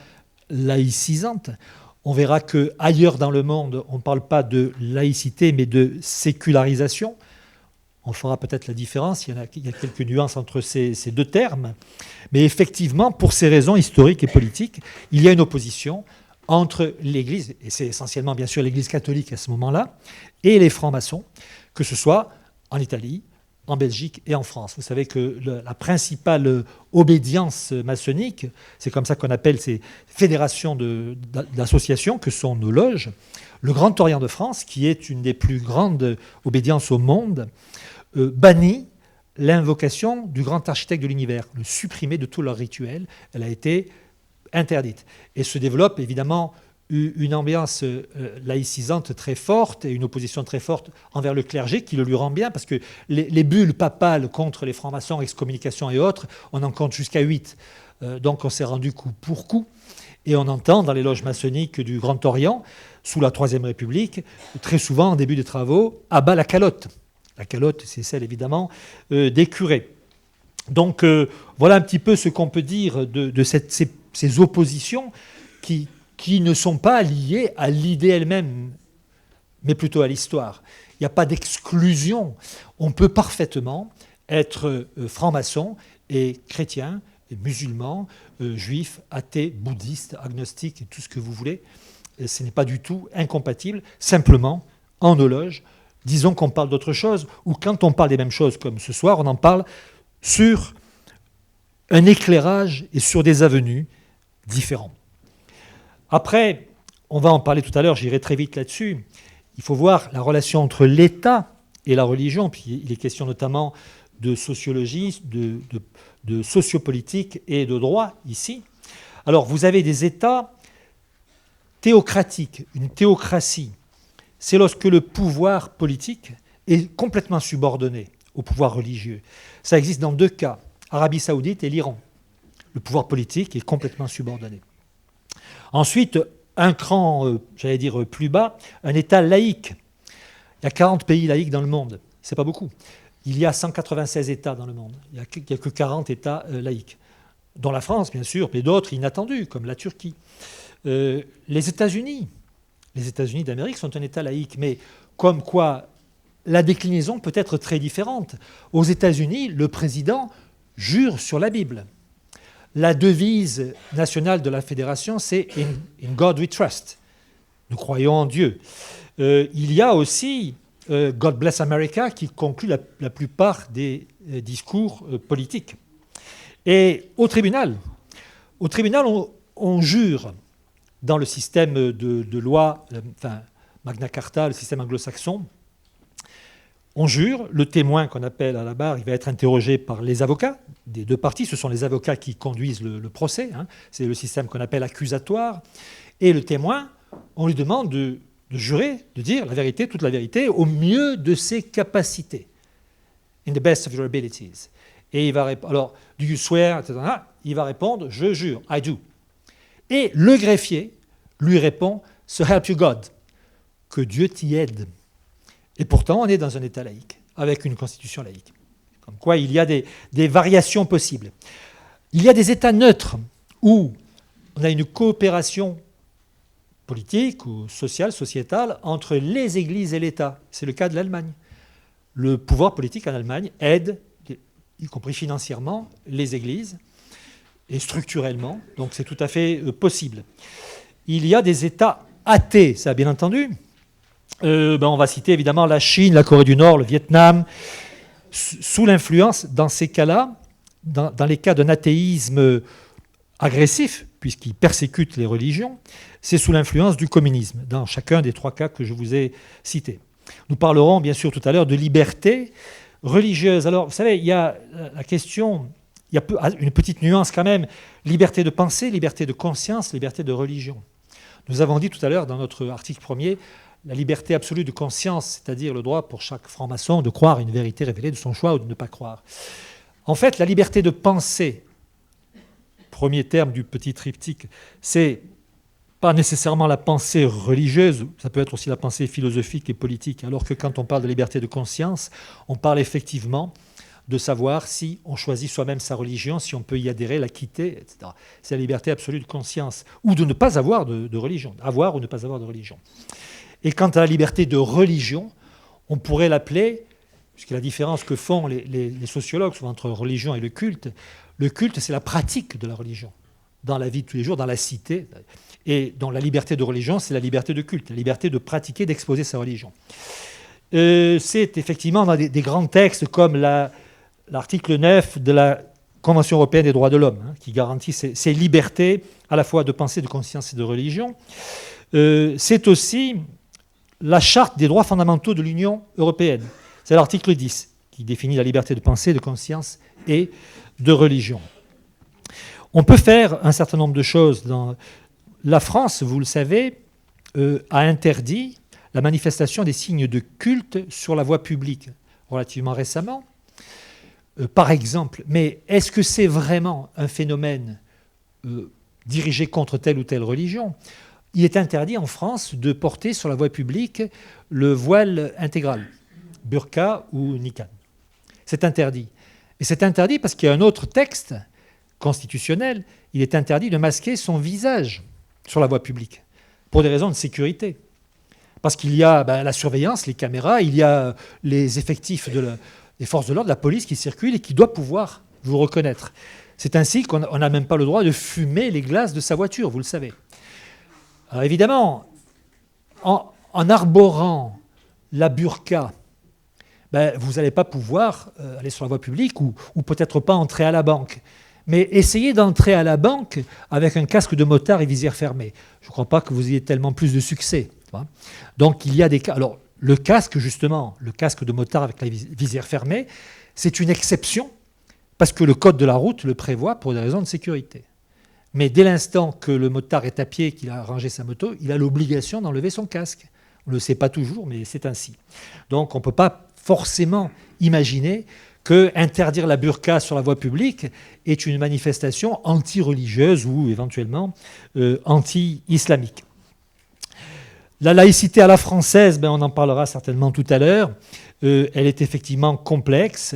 laïcisante. On verra qu'ailleurs dans le monde, on ne parle pas de laïcité, mais de sécularisation. On fera peut-être la différence, il y a quelques nuances entre ces deux termes. Mais effectivement, pour ces raisons historiques et politiques, il y a une opposition entre l'Église, et c'est essentiellement bien sûr l'Église catholique à ce moment-là, et les francs-maçons, que ce soit en Italie, en Belgique et en France. Vous savez que la principale obédience maçonnique, c'est comme ça qu'on appelle ces fédérations d'associations que sont nos loges, le Grand Orient de France, qui est une des plus grandes obédiences au monde, bannit l'invocation du grand architecte de l'univers, le supprimer de tous leurs rituels. Elle a été interdite. Et se développe évidemment une ambiance laïcisante très forte et une opposition très forte envers le clergé qui le lui rend bien, parce que les bulles papales contre les francs-maçons, excommunication et autres, on en compte jusqu'à 8. Donc on s'est rendu coup pour coup. Et on entend dans les loges maçonniques du Grand Orient, sous la Troisième République, très souvent en début de travaux, à bas la calotte. La calotte, c'est celle évidemment des curés. Donc voilà un petit peu ce qu'on peut dire de ces oppositions qui ne sont pas liées à l'idée elle-même, mais plutôt à l'histoire. Il n'y a pas d'exclusion. On peut parfaitement être franc-maçon et chrétien, et musulman, juif, athée, bouddhiste, agnostique, et tout ce que vous voulez. Et ce n'est pas du tout incompatible. Simplement, en nos loges, disons qu'on parle d'autre chose, ou quand on parle des mêmes choses comme ce soir, on en parle sur un éclairage et sur des avenues différents. Après, on va en parler tout à l'heure, j'irai très vite là-dessus. Il faut voir la relation entre l'État et la religion, puis il est question notamment de sociologie, de sociopolitique et de droit ici. Alors, vous avez des États théocratiques, une théocratie. C'est lorsque le pouvoir politique est complètement subordonné au pouvoir religieux. Ça existe dans deux cas, Arabie Saoudite et l'Iran. Le pouvoir politique est complètement subordonné. Ensuite, un cran, j'allais dire, plus bas, un État laïque. Il y a 40 pays laïques dans le monde. Ce n'est pas beaucoup. Il y a 196 États dans le monde. Il n'y a que 40 États laïques. Dont la France, bien sûr, mais d'autres inattendus, comme la Turquie. Les États-Unis d'Amérique sont un État laïque, mais comme quoi la déclinaison peut être très différente. Aux États-Unis, le président jure sur la Bible. La devise nationale de la fédération, c'est « In God we trust ». Nous croyons en Dieu. Il y a aussi « God bless America » qui conclut la plupart des discours politiques. Et au tribunal, on jure dans le système de loi, Magna Carta, le système anglo-saxon, On jure, le témoin qu'on appelle à la barre, il va être interrogé par les avocats des deux parties. Ce sont les avocats qui conduisent le procès. C'est le système qu'on appelle accusatoire. Et le témoin, on lui demande de jurer, de dire la vérité, toute la vérité, au mieux de ses capacités. In the best of your abilities. Et il va répondre, alors, do you swear, etc. Il va répondre, je jure, I do. Et le greffier lui répond, so help you God, que Dieu t'y aide. Et pourtant, on est dans un État laïque, avec une constitution laïque. Comme quoi, il y a des variations possibles. Il y a des États neutres où on a une coopération politique ou sociale, sociétale, entre les églises et l'État. C'est le cas de l'Allemagne. Le pouvoir politique en Allemagne aide, y compris financièrement, les églises, et structurellement. Donc c'est tout à fait possible. Il y a des États athées, ça bien entendu. On va citer évidemment la Chine, la Corée du Nord, le Vietnam, sous l'influence, dans ces cas-là, dans les cas d'un athéisme agressif, puisqu'il persécute les religions, c'est sous l'influence du communisme, dans chacun des trois cas que je vous ai cités. Nous parlerons bien sûr tout à l'heure de liberté religieuse. Alors, vous savez, il y a la question, il y a une petite nuance quand même, liberté de pensée, liberté de conscience, liberté de religion. Nous avons dit tout à l'heure dans notre article premier, la liberté absolue de conscience, c'est-à-dire le droit pour chaque franc-maçon de croire une vérité révélée de son choix ou de ne pas croire. En fait, la liberté de penser, premier terme du petit triptyque, c'est pas nécessairement la pensée religieuse, ça peut être aussi la pensée philosophique et politique, alors que quand on parle de liberté de conscience, on parle effectivement de savoir si on choisit soi-même sa religion, si on peut y adhérer, la quitter, etc. C'est la liberté absolue de conscience, ou de ne pas avoir de religion, avoir ou ne pas avoir de religion. Et quant à la liberté de religion, on pourrait l'appeler, puisque la différence que font les sociologues entre religion et le culte, c'est la pratique de la religion, dans la vie de tous les jours, dans la cité. Et dans la liberté de religion, c'est la liberté de culte, la liberté de pratiquer, d'exposer sa religion. C'est effectivement dans des grands textes comme l'article 9 de la Convention européenne des droits de l'homme, qui garantit ces libertés à la fois de pensée, de conscience et de religion. C'est aussi la charte des droits fondamentaux de l'Union européenne. C'est l'article 10 qui définit la liberté de pensée, de conscience et de religion. On peut faire un certain nombre de choses. La France, vous le savez, a interdit la manifestation des signes de culte sur la voie publique relativement récemment. Par exemple, mais est-ce que c'est vraiment un phénomène dirigé contre telle ou telle religion ? Il est interdit en France de porter sur la voie publique le voile intégral, burqa ou niqab. C'est interdit. Et c'est interdit parce qu'il y a un autre texte constitutionnel, il est interdit de masquer son visage sur la voie publique, pour des raisons de sécurité. Parce qu'il y a la surveillance, les caméras, il y a les effectifs des forces de l'ordre, la police qui circulent et qui doit pouvoir vous reconnaître. C'est ainsi qu'on n'a même pas le droit de fumer les glaces de sa voiture, vous le savez. Alors évidemment, en arborant la burqa, vous n'allez pas pouvoir aller sur la voie publique ou peut-être pas entrer à la banque. Mais essayez d'entrer à la banque avec un casque de motard et visière fermée. Je ne crois pas que vous ayez tellement plus de succès. Donc il y a des cas. Alors le casque, justement, le casque de motard avec la visière fermée, c'est une exception parce que le code de la route le prévoit pour des raisons de sécurité. Mais dès l'instant que le motard est à pied, qu'il a rangé sa moto, il a l'obligation d'enlever son casque. On ne le sait pas toujours, mais c'est ainsi. Donc on ne peut pas forcément imaginer que interdire la burqa sur la voie publique est une manifestation anti-religieuse ou éventuellement anti-islamique. La laïcité à la française, on en parlera certainement tout à l'heure. Elle est effectivement complexe.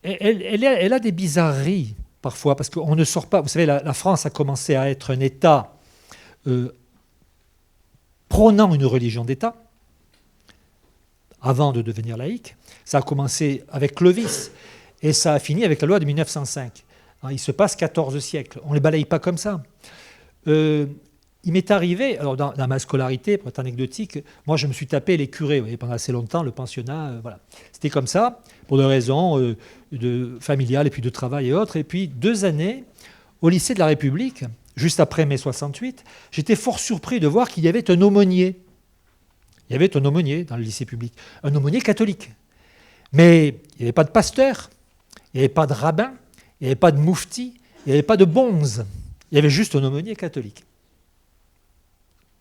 Elle a des bizarreries parfois, parce qu'on ne sort pas. Vous savez, la France a commencé à être un État prônant une religion d'État avant de devenir laïque. Ça a commencé avec Clovis et ça a fini avec la loi de 1905. Il se passe 14 siècles. On ne les balaye pas comme ça. Il m'est arrivé, alors dans ma scolarité, pour être anecdotique, moi je me suis tapé les curés, vous voyez, pendant assez longtemps, le pensionnat, voilà. C'était comme ça, pour des raisons familiales et puis de travail et autres. Et puis 2 années, au lycée de la République, juste après mai 68, j'étais fort surpris de voir qu'il y avait un aumônier. Il Il y avait un aumônier dans le lycée public, un aumônier catholique. Mais il n'y avait pas de pasteur, il n'y avait pas de rabbin, il n'y avait pas de moufti, il n'y avait pas de bonze. Il y avait juste un aumônier catholique.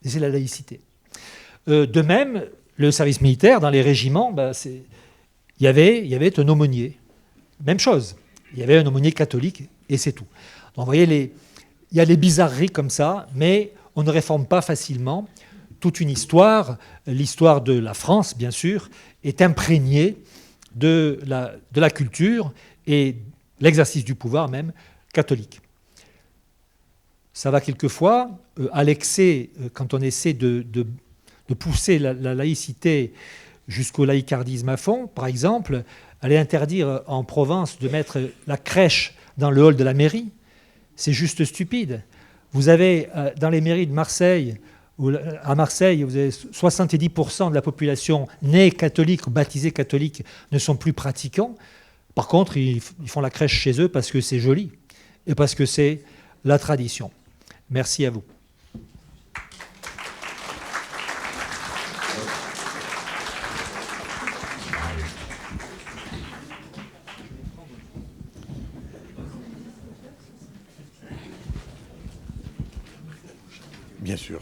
Et c'est la laïcité. De même, le service militaire, dans les régiments, il y avait un aumônier. Même chose. Il y avait un aumônier catholique et c'est tout. Donc vous voyez, il y a des bizarreries comme ça, mais on ne réforme pas facilement toute une histoire. L'histoire de la France, bien sûr, est imprégnée de la culture et l'exercice du pouvoir même catholique. Ça va quelquefois à l'excès quand on essaie de pousser la laïcité jusqu'au laïcardisme à fond. Par exemple, aller interdire en Provence de mettre la crèche dans le hall de la mairie, c'est juste stupide. Vous avez dans les mairies de Marseille, à Marseille, vous avez 70% de la population née catholique ou baptisée catholique ne sont plus pratiquants. Par contre, ils font la crèche chez eux parce que c'est joli et parce que c'est la tradition. Merci à vous. Bien sûr.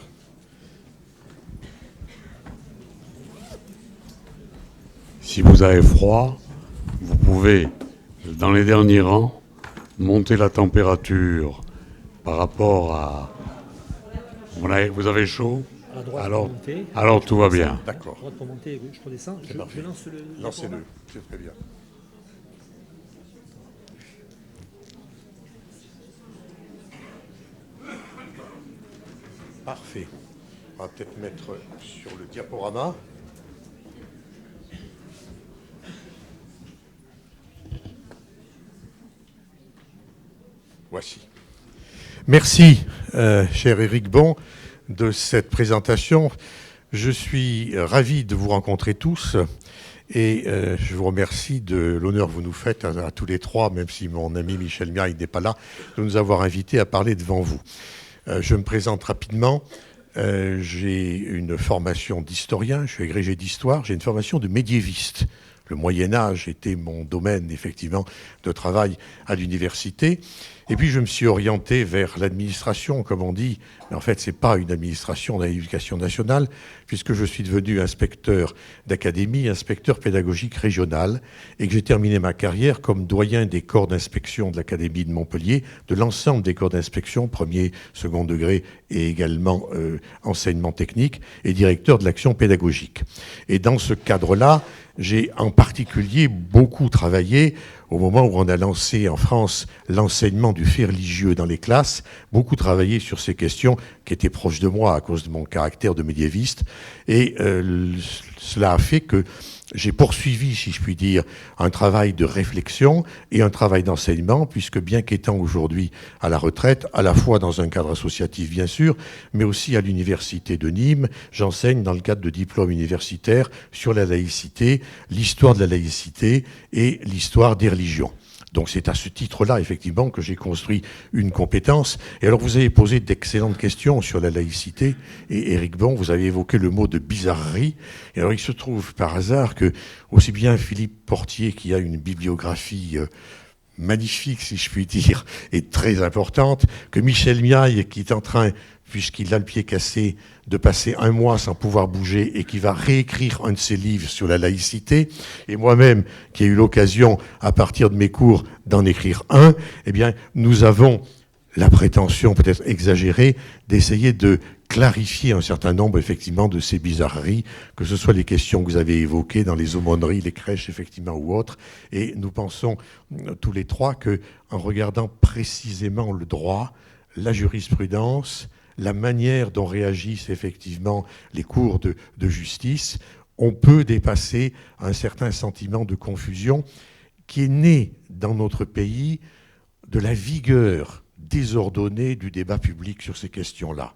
Si vous avez froid, vous pouvez, dans les derniers rangs, monter la température par rapport à... Vous avez chaud ? Alors tout va bien. D'accord. Droite pour monter, gauche pour descendre. Je lance le... Lancez-le, c'est très bien. Parfait. On va peut-être mettre sur le diaporama. Voici. Merci, cher Éric Bon, de cette présentation. Je suis ravi de vous rencontrer tous et je vous remercie de l'honneur que vous nous faites à tous les trois, même si mon ami Michel Miaille n'est pas là, de nous avoir invités à parler devant vous. Je me présente rapidement. J'ai une formation d'historien, je suis agrégé d'histoire, j'ai une formation de médiéviste. Le Moyen-Âge était mon domaine, effectivement, de travail à l'université. Et puis, je me suis orienté vers l'administration, comme on dit. Mais en fait, ce n'est pas une administration de l'éducation nationale, puisque je suis devenu inspecteur d'académie, inspecteur pédagogique régional, et que j'ai terminé ma carrière comme doyen des corps d'inspection de l'Académie de Montpellier, de l'ensemble des corps d'inspection, premier, second degré, et également enseignement technique, et directeur de l'action pédagogique. Et dans ce cadre-là, j'ai en particulier beaucoup travaillé au moment où on a lancé en France l'enseignement du fait religieux dans les classes, beaucoup travaillé sur ces questions qui étaient proches de moi à cause de mon caractère de médiéviste. Et cela a fait que j'ai poursuivi, si je puis dire, un travail de réflexion et un travail d'enseignement, puisque bien qu'étant aujourd'hui à la retraite, à la fois dans un cadre associatif bien sûr, mais aussi à l'université de Nîmes, j'enseigne dans le cadre de diplômes universitaires sur la laïcité, l'histoire de la laïcité et l'histoire des religions. Donc c'est à ce titre-là, effectivement, que j'ai construit une compétence. Et alors vous avez posé d'excellentes questions sur la laïcité. Et Éric Bon, vous avez évoqué le mot de bizarrerie. Et alors il se trouve par hasard que aussi bien Philippe Portier, qui a une bibliographie magnifique, si je puis dire, et très importante, que Michel Miaille, qui est en train, puisqu'il a le pied cassé, de passer un mois sans pouvoir bouger et qui va réécrire un de ses livres sur la laïcité, et moi-même, qui ai eu l'occasion, à partir de mes cours, d'en écrire un, eh bien, nous avons la prétention, peut-être exagérée, d'essayer de clarifier un certain nombre, effectivement, de ces bizarreries, que ce soit les questions que vous avez évoquées dans les aumôneries, les crèches, effectivement, ou autres. Et nous pensons tous les trois que, en regardant précisément le droit, la jurisprudence, la manière dont réagissent effectivement les cours de justice, on peut dépasser un certain sentiment de confusion qui est né dans notre pays de la vigueur désordonnée du débat public sur ces questions-là.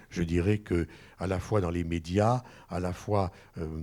Je dirais que à la fois dans les médias, à la fois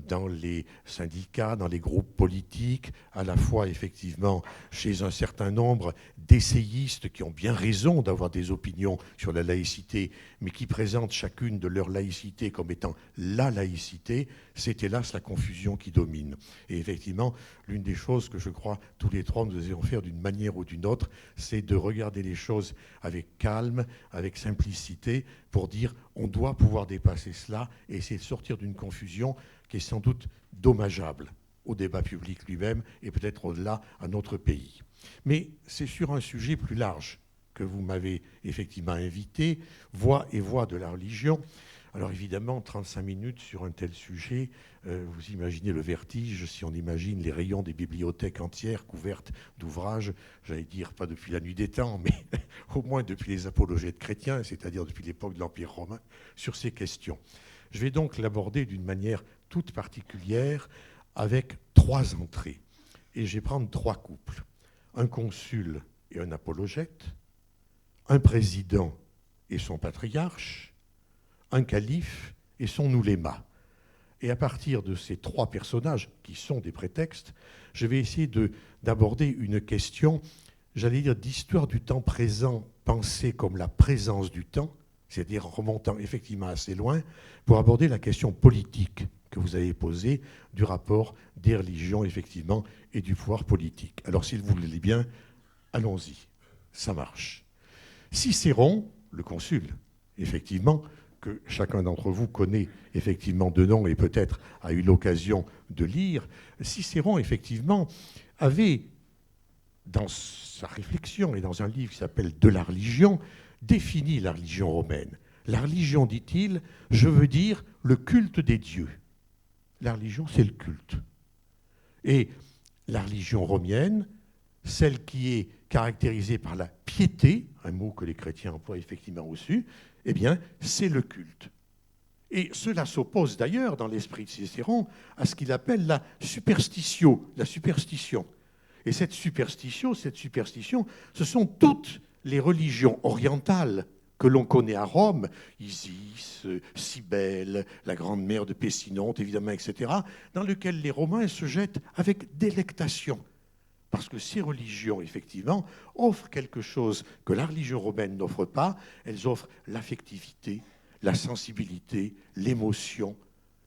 dans les syndicats, dans les groupes politiques, à la fois effectivement chez un certain nombre d'essayistes qui ont bien raison d'avoir des opinions sur la laïcité, mais qui présentent chacune de leur laïcité comme étant la laïcité, c'est hélas la confusion qui domine. Et effectivement, l'une des choses que je crois tous les trois nous devons faire d'une manière ou d'une autre, c'est de regarder les choses avec calme, avec simplicité, pour dire on doit pouvoir dépasser cela et essayer de sortir d'une confusion qui est sans doute dommageable au débat public lui-même et peut-être au-delà à notre pays. Mais c'est sur un sujet plus large que vous m'avez effectivement invité, voix et voix de la religion. Alors évidemment, 35 minutes sur un tel sujet, vous imaginez le vertige, si on imagine les rayons des bibliothèques entières couvertes d'ouvrages, j'allais dire pas depuis la nuit des temps, mais au moins depuis les apologètes chrétiens, c'est-à-dire depuis l'époque de l'Empire romain, sur ces questions. Je vais donc l'aborder d'une manière toute particulière avec 3 entrées. Et je vais prendre 3 couples. Un consul et un apologète, un président et son patriarche, un calife et son ouléma. Et à partir de ces 3 personnages, qui sont des prétextes, je vais essayer d'aborder une question, j'allais dire, d'histoire du temps présent, pensée comme la présence du temps, c'est-à-dire remontant effectivement assez loin, pour aborder la question politique que vous avez posée du rapport des religions, effectivement, et du pouvoir politique. Alors, s'il vous voulez bien, allons-y, ça marche. Cicéron, le consul, effectivement, que chacun d'entre vous connaît effectivement de nom et peut-être a eu l'occasion de lire, Cicéron, effectivement, avait, dans sa réflexion et dans un livre qui s'appelle « De la religion », défini la religion romaine. La religion, dit-il, je veux dire le culte des dieux. La religion, c'est le culte. Et la religion romaine, celle qui est caractérisée par la piété, un mot que les chrétiens emploient effectivement aussi, eh bien, c'est le culte. Et cela s'oppose d'ailleurs, dans l'esprit de Cicéron, à ce qu'il appelle la superstitio, la superstition. Et cette superstition, ce sont toutes les religions orientales que l'on connaît à Rome, Isis, Cybèle, la grande mère de Pessinonte, évidemment, etc., dans lesquelles les Romains se jettent avec délectation. Parce que ces religions, effectivement, offrent quelque chose que la religion romaine n'offre pas. Elles offrent l'affectivité, la sensibilité, l'émotion,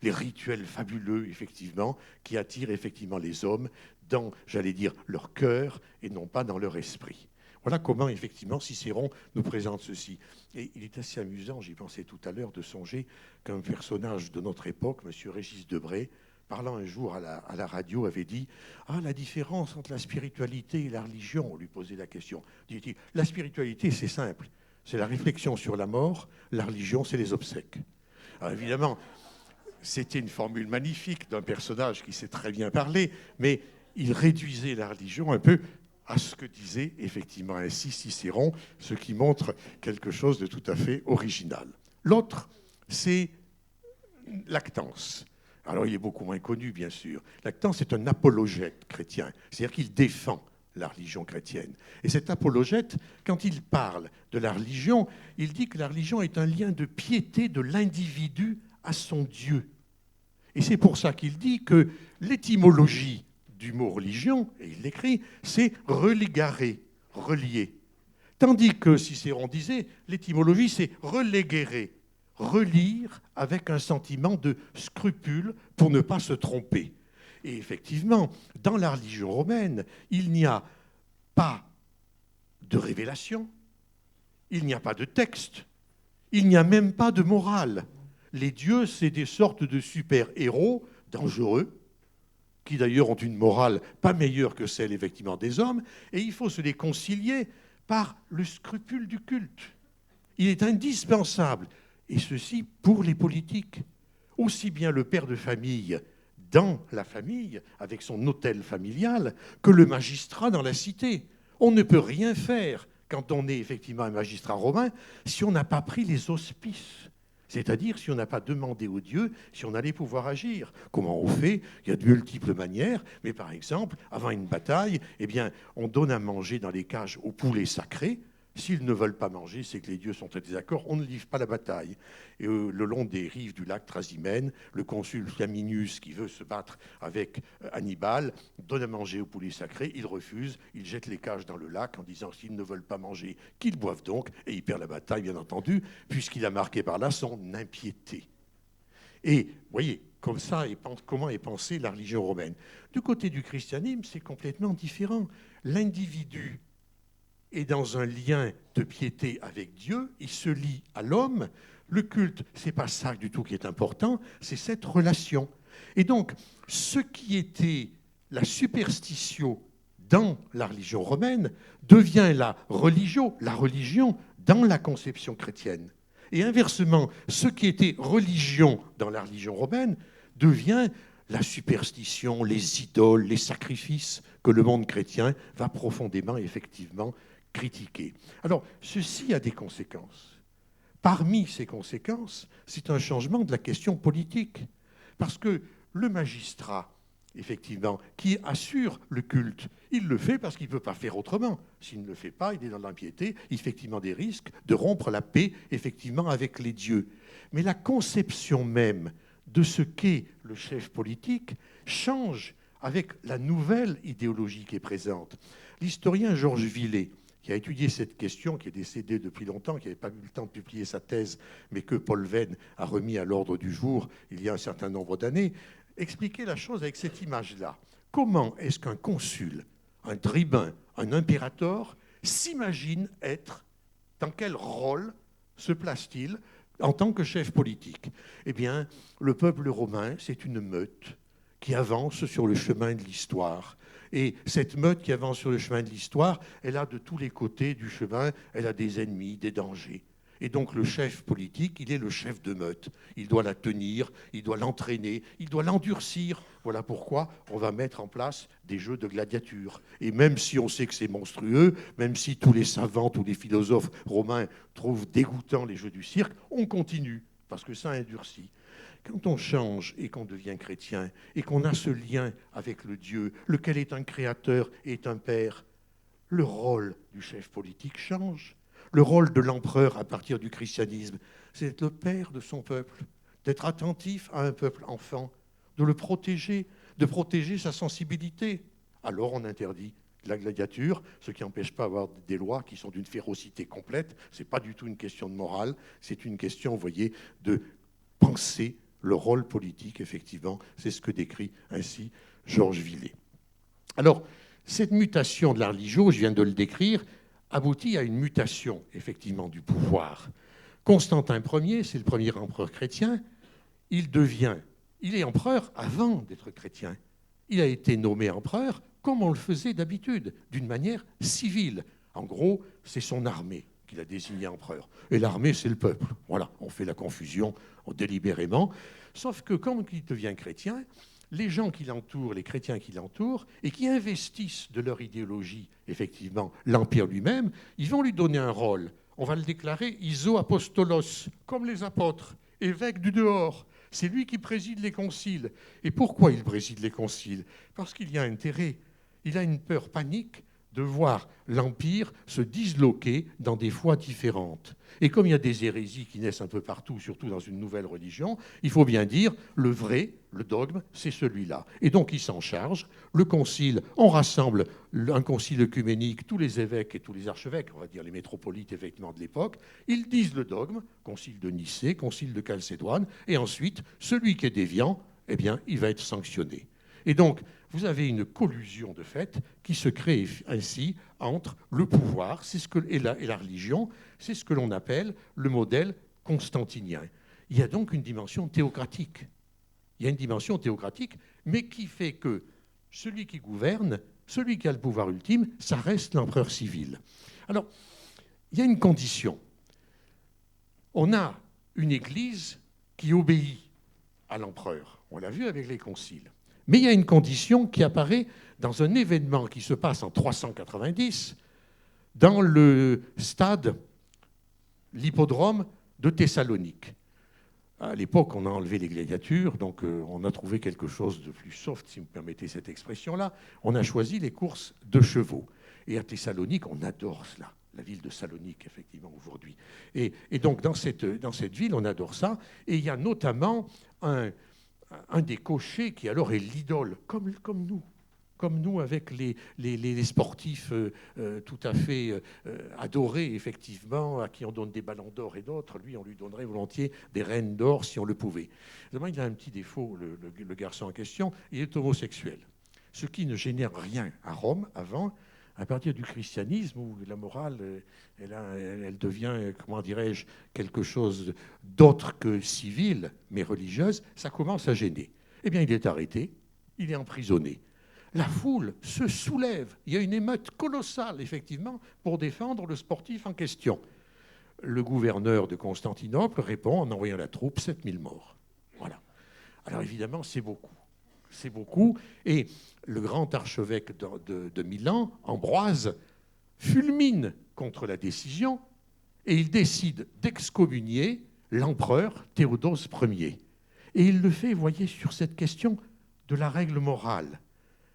les rituels fabuleux, effectivement, qui attirent effectivement les hommes dans, j'allais dire, leur cœur et non pas dans leur esprit. Voilà comment, effectivement, Cicéron nous présente ceci. Et il est assez amusant, j'y pensais tout à l'heure, de songer qu'un personnage de notre époque, M. Régis Debray, parlant un jour à la radio, avait dit « Ah, la différence entre la spiritualité et la religion ?» On lui posait la question. Dit-il, la spiritualité, c'est simple. C'est la réflexion sur la mort. La religion, c'est les obsèques. Alors évidemment, c'était une formule magnifique d'un personnage qui sait très bien parler, mais il réduisait la religion un peu à ce que disait effectivement ainsi Cicéron, ce qui montre quelque chose de tout à fait original. L'autre, c'est Lactance. Alors il est beaucoup moins connu, bien sûr. Lactance est un apologète chrétien, c'est-à-dire qu'il défend la religion chrétienne. Et cet apologète, quand il parle de la religion, il dit que la religion est un lien de piété de l'individu à son Dieu. Et c'est pour ça qu'il dit que l'étymologie du mot religion, et il l'écrit, c'est religare, relier. Tandis que Cicéron disait, l'étymologie, c'est relegere, relire avec un sentiment de scrupule pour ne pas se tromper. Et effectivement, dans la religion romaine, il n'y a pas de révélation, il n'y a pas de texte, il n'y a même pas de morale. Les dieux, c'est des sortes de super-héros dangereux, qui d'ailleurs ont une morale pas meilleure que celle effectivement des hommes, et il faut se les concilier par le scrupule du culte. Il est indispensable, et ceci pour les politiques, aussi bien le père de famille dans la famille, avec son hôtel familial, que le magistrat dans la cité. On ne peut rien faire quand on est effectivement un magistrat romain si on n'a pas pris les auspices. C'est-à-dire si on n'a pas demandé aux dieux si on allait pouvoir agir. Comment on fait? Il y a de multiples manières, mais par exemple, avant une bataille, eh bien, on donne à manger dans les cages aux poulets sacrés. S'ils ne veulent pas manger, c'est que les dieux sont en désaccord, on ne livre pas la bataille. Et le long des rives du lac Trasimène, le consul Flaminius, qui veut se battre avec Hannibal, donne à manger aux poulets sacrés, il refuse, il jette les cages dans le lac en disant s'ils ne veulent pas manger, qu'ils boivent donc, et il perd la bataille, bien entendu, puisqu'il a marqué par là son impiété. Et vous voyez, comme ça, comment est pensée la religion romaine. Du côté du christianisme, c'est complètement différent. L'individu est dans un lien de piété avec Dieu, il se lie à l'homme. Le culte, ce n'est pas ça du tout qui est important, c'est cette relation. Et donc, ce qui était la superstition dans la religion romaine devient la religion dans la conception chrétienne. Et inversement, ce qui était religion dans la religion romaine devient la superstition, les idoles, les sacrifices que le monde chrétien va profondément, effectivement, critiquer. Alors, ceci a des conséquences. Parmi ces conséquences, c'est un changement de la question politique. Parce que le magistrat, effectivement, qui assure le culte, il le fait parce qu'il ne peut pas faire autrement. S'il ne le fait pas, il est dans l'impiété, effectivement des risques de rompre la paix, effectivement, avec les dieux. Mais la conception même de ce qu'est le chef politique change avec la nouvelle idéologie qui est présente. L'historien Georges Villet, qui a étudié cette question, qui est décédé depuis longtemps, qui n'avait pas eu le temps de publier sa thèse, mais que Paul Venn a remis à l'ordre du jour il y a un certain nombre d'années, expliquait la chose avec cette image-là. Comment est-ce qu'un consul, un tribun, un impérator s'imagine être, dans quel rôle se place-t-il en tant que chef politique? Eh bien, le peuple romain, c'est une meute qui avance sur le chemin de l'histoire. Et cette meute qui avance sur le chemin de l'histoire, elle a de tous les côtés du chemin, elle a des ennemis, des dangers. Et donc le chef politique, il est le chef de meute. Il doit la tenir, il doit l'entraîner, il doit l'endurcir. Voilà pourquoi on va mettre en place des jeux de gladiature. Et même si on sait que c'est monstrueux, même si tous les savants, tous les philosophes romains trouvent dégoûtants les jeux du cirque, on continue, parce que ça endurcit. Quand on change et qu'on devient chrétien, et qu'on a ce lien avec le Dieu, lequel est un créateur et est un père, le rôle du chef politique change. Le rôle de l'empereur à partir du christianisme, c'est d'être le père de son peuple, d'être attentif à un peuple enfant, de le protéger, de protéger sa sensibilité. Alors on interdit la gladiature, ce qui n'empêche pas d'avoir des lois qui sont d'une férocité complète. Ce n'est pas du tout une question de morale, c'est une question, vous voyez, de penser le rôle politique, effectivement. C'est ce que décrit ainsi Georges Villet. Alors, cette mutation de la religion, je viens de le décrire, aboutit à une mutation, effectivement, du pouvoir. Constantin Ier, c'est le premier empereur chrétien, il est empereur avant d'être chrétien. Il a été nommé empereur comme on le faisait d'habitude, d'une manière civile. En gros, c'est son armée qu'il a désigné empereur. Et l'armée, c'est le peuple. Voilà, on fait la confusion délibérément. Sauf que quand il devient chrétien, les gens qui l'entourent, les chrétiens qui l'entourent, et qui investissent de leur idéologie, effectivement, l'Empire lui-même, ils vont lui donner un rôle. On va le déclarer iso-apostolos, comme les apôtres, évêque du dehors. C'est lui qui préside les conciles. Et pourquoi il préside les conciles? Parce qu'il y a intérêt. Il a une peur panique de voir l'Empire se disloquer dans des voies différentes. Et comme il y a des hérésies qui naissent un peu partout, surtout dans une nouvelle religion, il faut bien dire, le vrai, le dogme, c'est celui-là. Et donc il s'en charge. Le concile, on rassemble un concile œcuménique, tous les évêques et tous les archevêques, on va dire les métropolites effectivement de l'époque, ils disent le dogme, concile de Nicée, concile de Chalcédoine, et ensuite, celui qui est déviant, eh bien, il va être sanctionné. Et donc, vous avez une collusion de fait qui se crée ainsi entre le pouvoir et la religion. C'est ce que l'on appelle le modèle constantinien. Il y a donc une dimension théocratique. Il y a une dimension théocratique, mais qui fait que celui qui gouverne, celui qui a le pouvoir ultime, ça reste l'empereur civil. Alors, il y a une condition. On a une église qui obéit à l'empereur. On l'a vu avec les conciles. Mais il y a une condition qui apparaît dans un événement qui se passe en 390 dans le stade, l'hippodrome de Thessalonique. À l'époque, on a enlevé les gladiatures, donc on a trouvé quelque chose de plus soft, si vous me permettez cette expression-là. On a choisi les courses de chevaux. Et à Thessalonique, on adore cela. la ville de Salonique, effectivement, aujourd'hui. Et donc, dans cette ville, on adore ça. Et il y a notamment un des cochers qui, alors, est l'idole, comme nous, avec les sportifs tout à fait adorés, effectivement, à qui on donne des ballons d'or et d'autres. Lui, on lui donnerait volontiers des reines d'or si on le pouvait. Évidemment, il a un petit défaut, le garçon en question, il est homosexuel. Ce qui ne génère rien à Rome avant. À partir du christianisme, où la morale, elle devient, comment dirais-je, quelque chose d'autre que civil, mais religieuse, ça commence à gêner. Eh bien, il est arrêté, il est emprisonné. La foule se soulève. Il y a une émeute colossale, effectivement, pour défendre le sportif en question. Le gouverneur de Constantinople répond en envoyant la troupe, 7000 morts. Voilà. Alors évidemment, c'est beaucoup. C'est beaucoup. Et le grand archevêque de Milan, Ambroise, fulmine contre la décision et il décide d'excommunier l'empereur Théodose Ier. Et il le fait, voyez, sur cette question de la règle morale.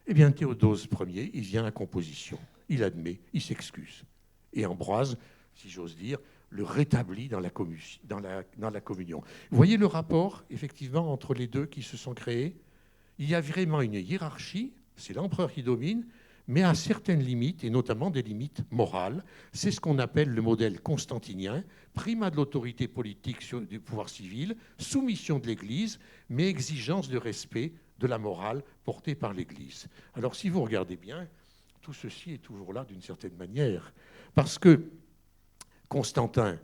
Eh bien, Théodose Ier, il vient à composition. Il admet, il s'excuse. Et Ambroise, si j'ose dire, le rétablit dans la communion. Vous voyez le rapport, effectivement, entre les deux qui se sont créés. Il y a vraiment une hiérarchie, c'est l'empereur qui domine, mais à certaines limites, et notamment des limites morales. C'est ce qu'on appelle le modèle constantinien, primat de l'autorité politique sur du pouvoir civil, soumission de l'Église, mais exigence de respect de la morale portée par l'Église. Alors si vous regardez bien, tout ceci est toujours là d'une certaine manière, parce que Constantin,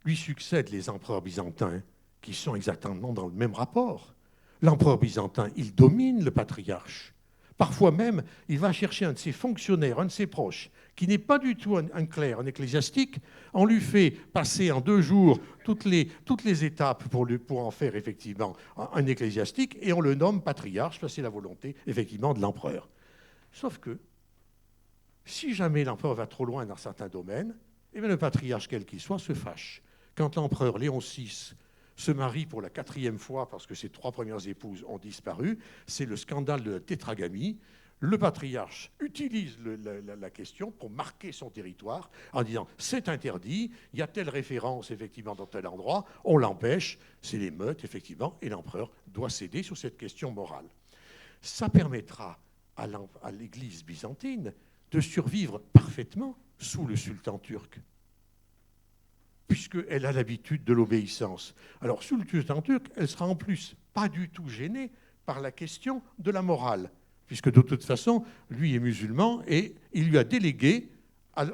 lui succèdent les empereurs byzantins qui sont exactement dans le même rapport. L'empereur byzantin, il domine le patriarche. Parfois même, il va chercher un de ses fonctionnaires, un de ses proches, qui n'est pas du tout un clerc, un ecclésiastique. On lui fait passer en 2 jours toutes les étapes pour en faire effectivement un ecclésiastique, et on le nomme patriarche, c'est la volonté effectivement de l'empereur. Sauf que, si jamais l'empereur va trop loin dans certains domaines, eh bien le patriarche, quel qu'il soit, se fâche. Quand l'empereur Léon VI se marie pour la 4e fois parce que ses 3 premières épouses ont disparu, c'est le scandale de la tétragamie. Le patriarche utilise la question pour marquer son territoire en disant « c'est interdit, il y a telle référence effectivement dans tel endroit, on l'empêche, c'est l'émeute effectivement, et l'empereur doit céder sur cette question morale ». Ça permettra à l'Église byzantine de survivre parfaitement sous le sultan turc, puisqu'elle a l'habitude de l'obéissance. Alors, sous le sultan turc, elle sera en plus pas du tout gênée par la question de la morale, puisque de toute façon, lui est musulman et il lui a délégué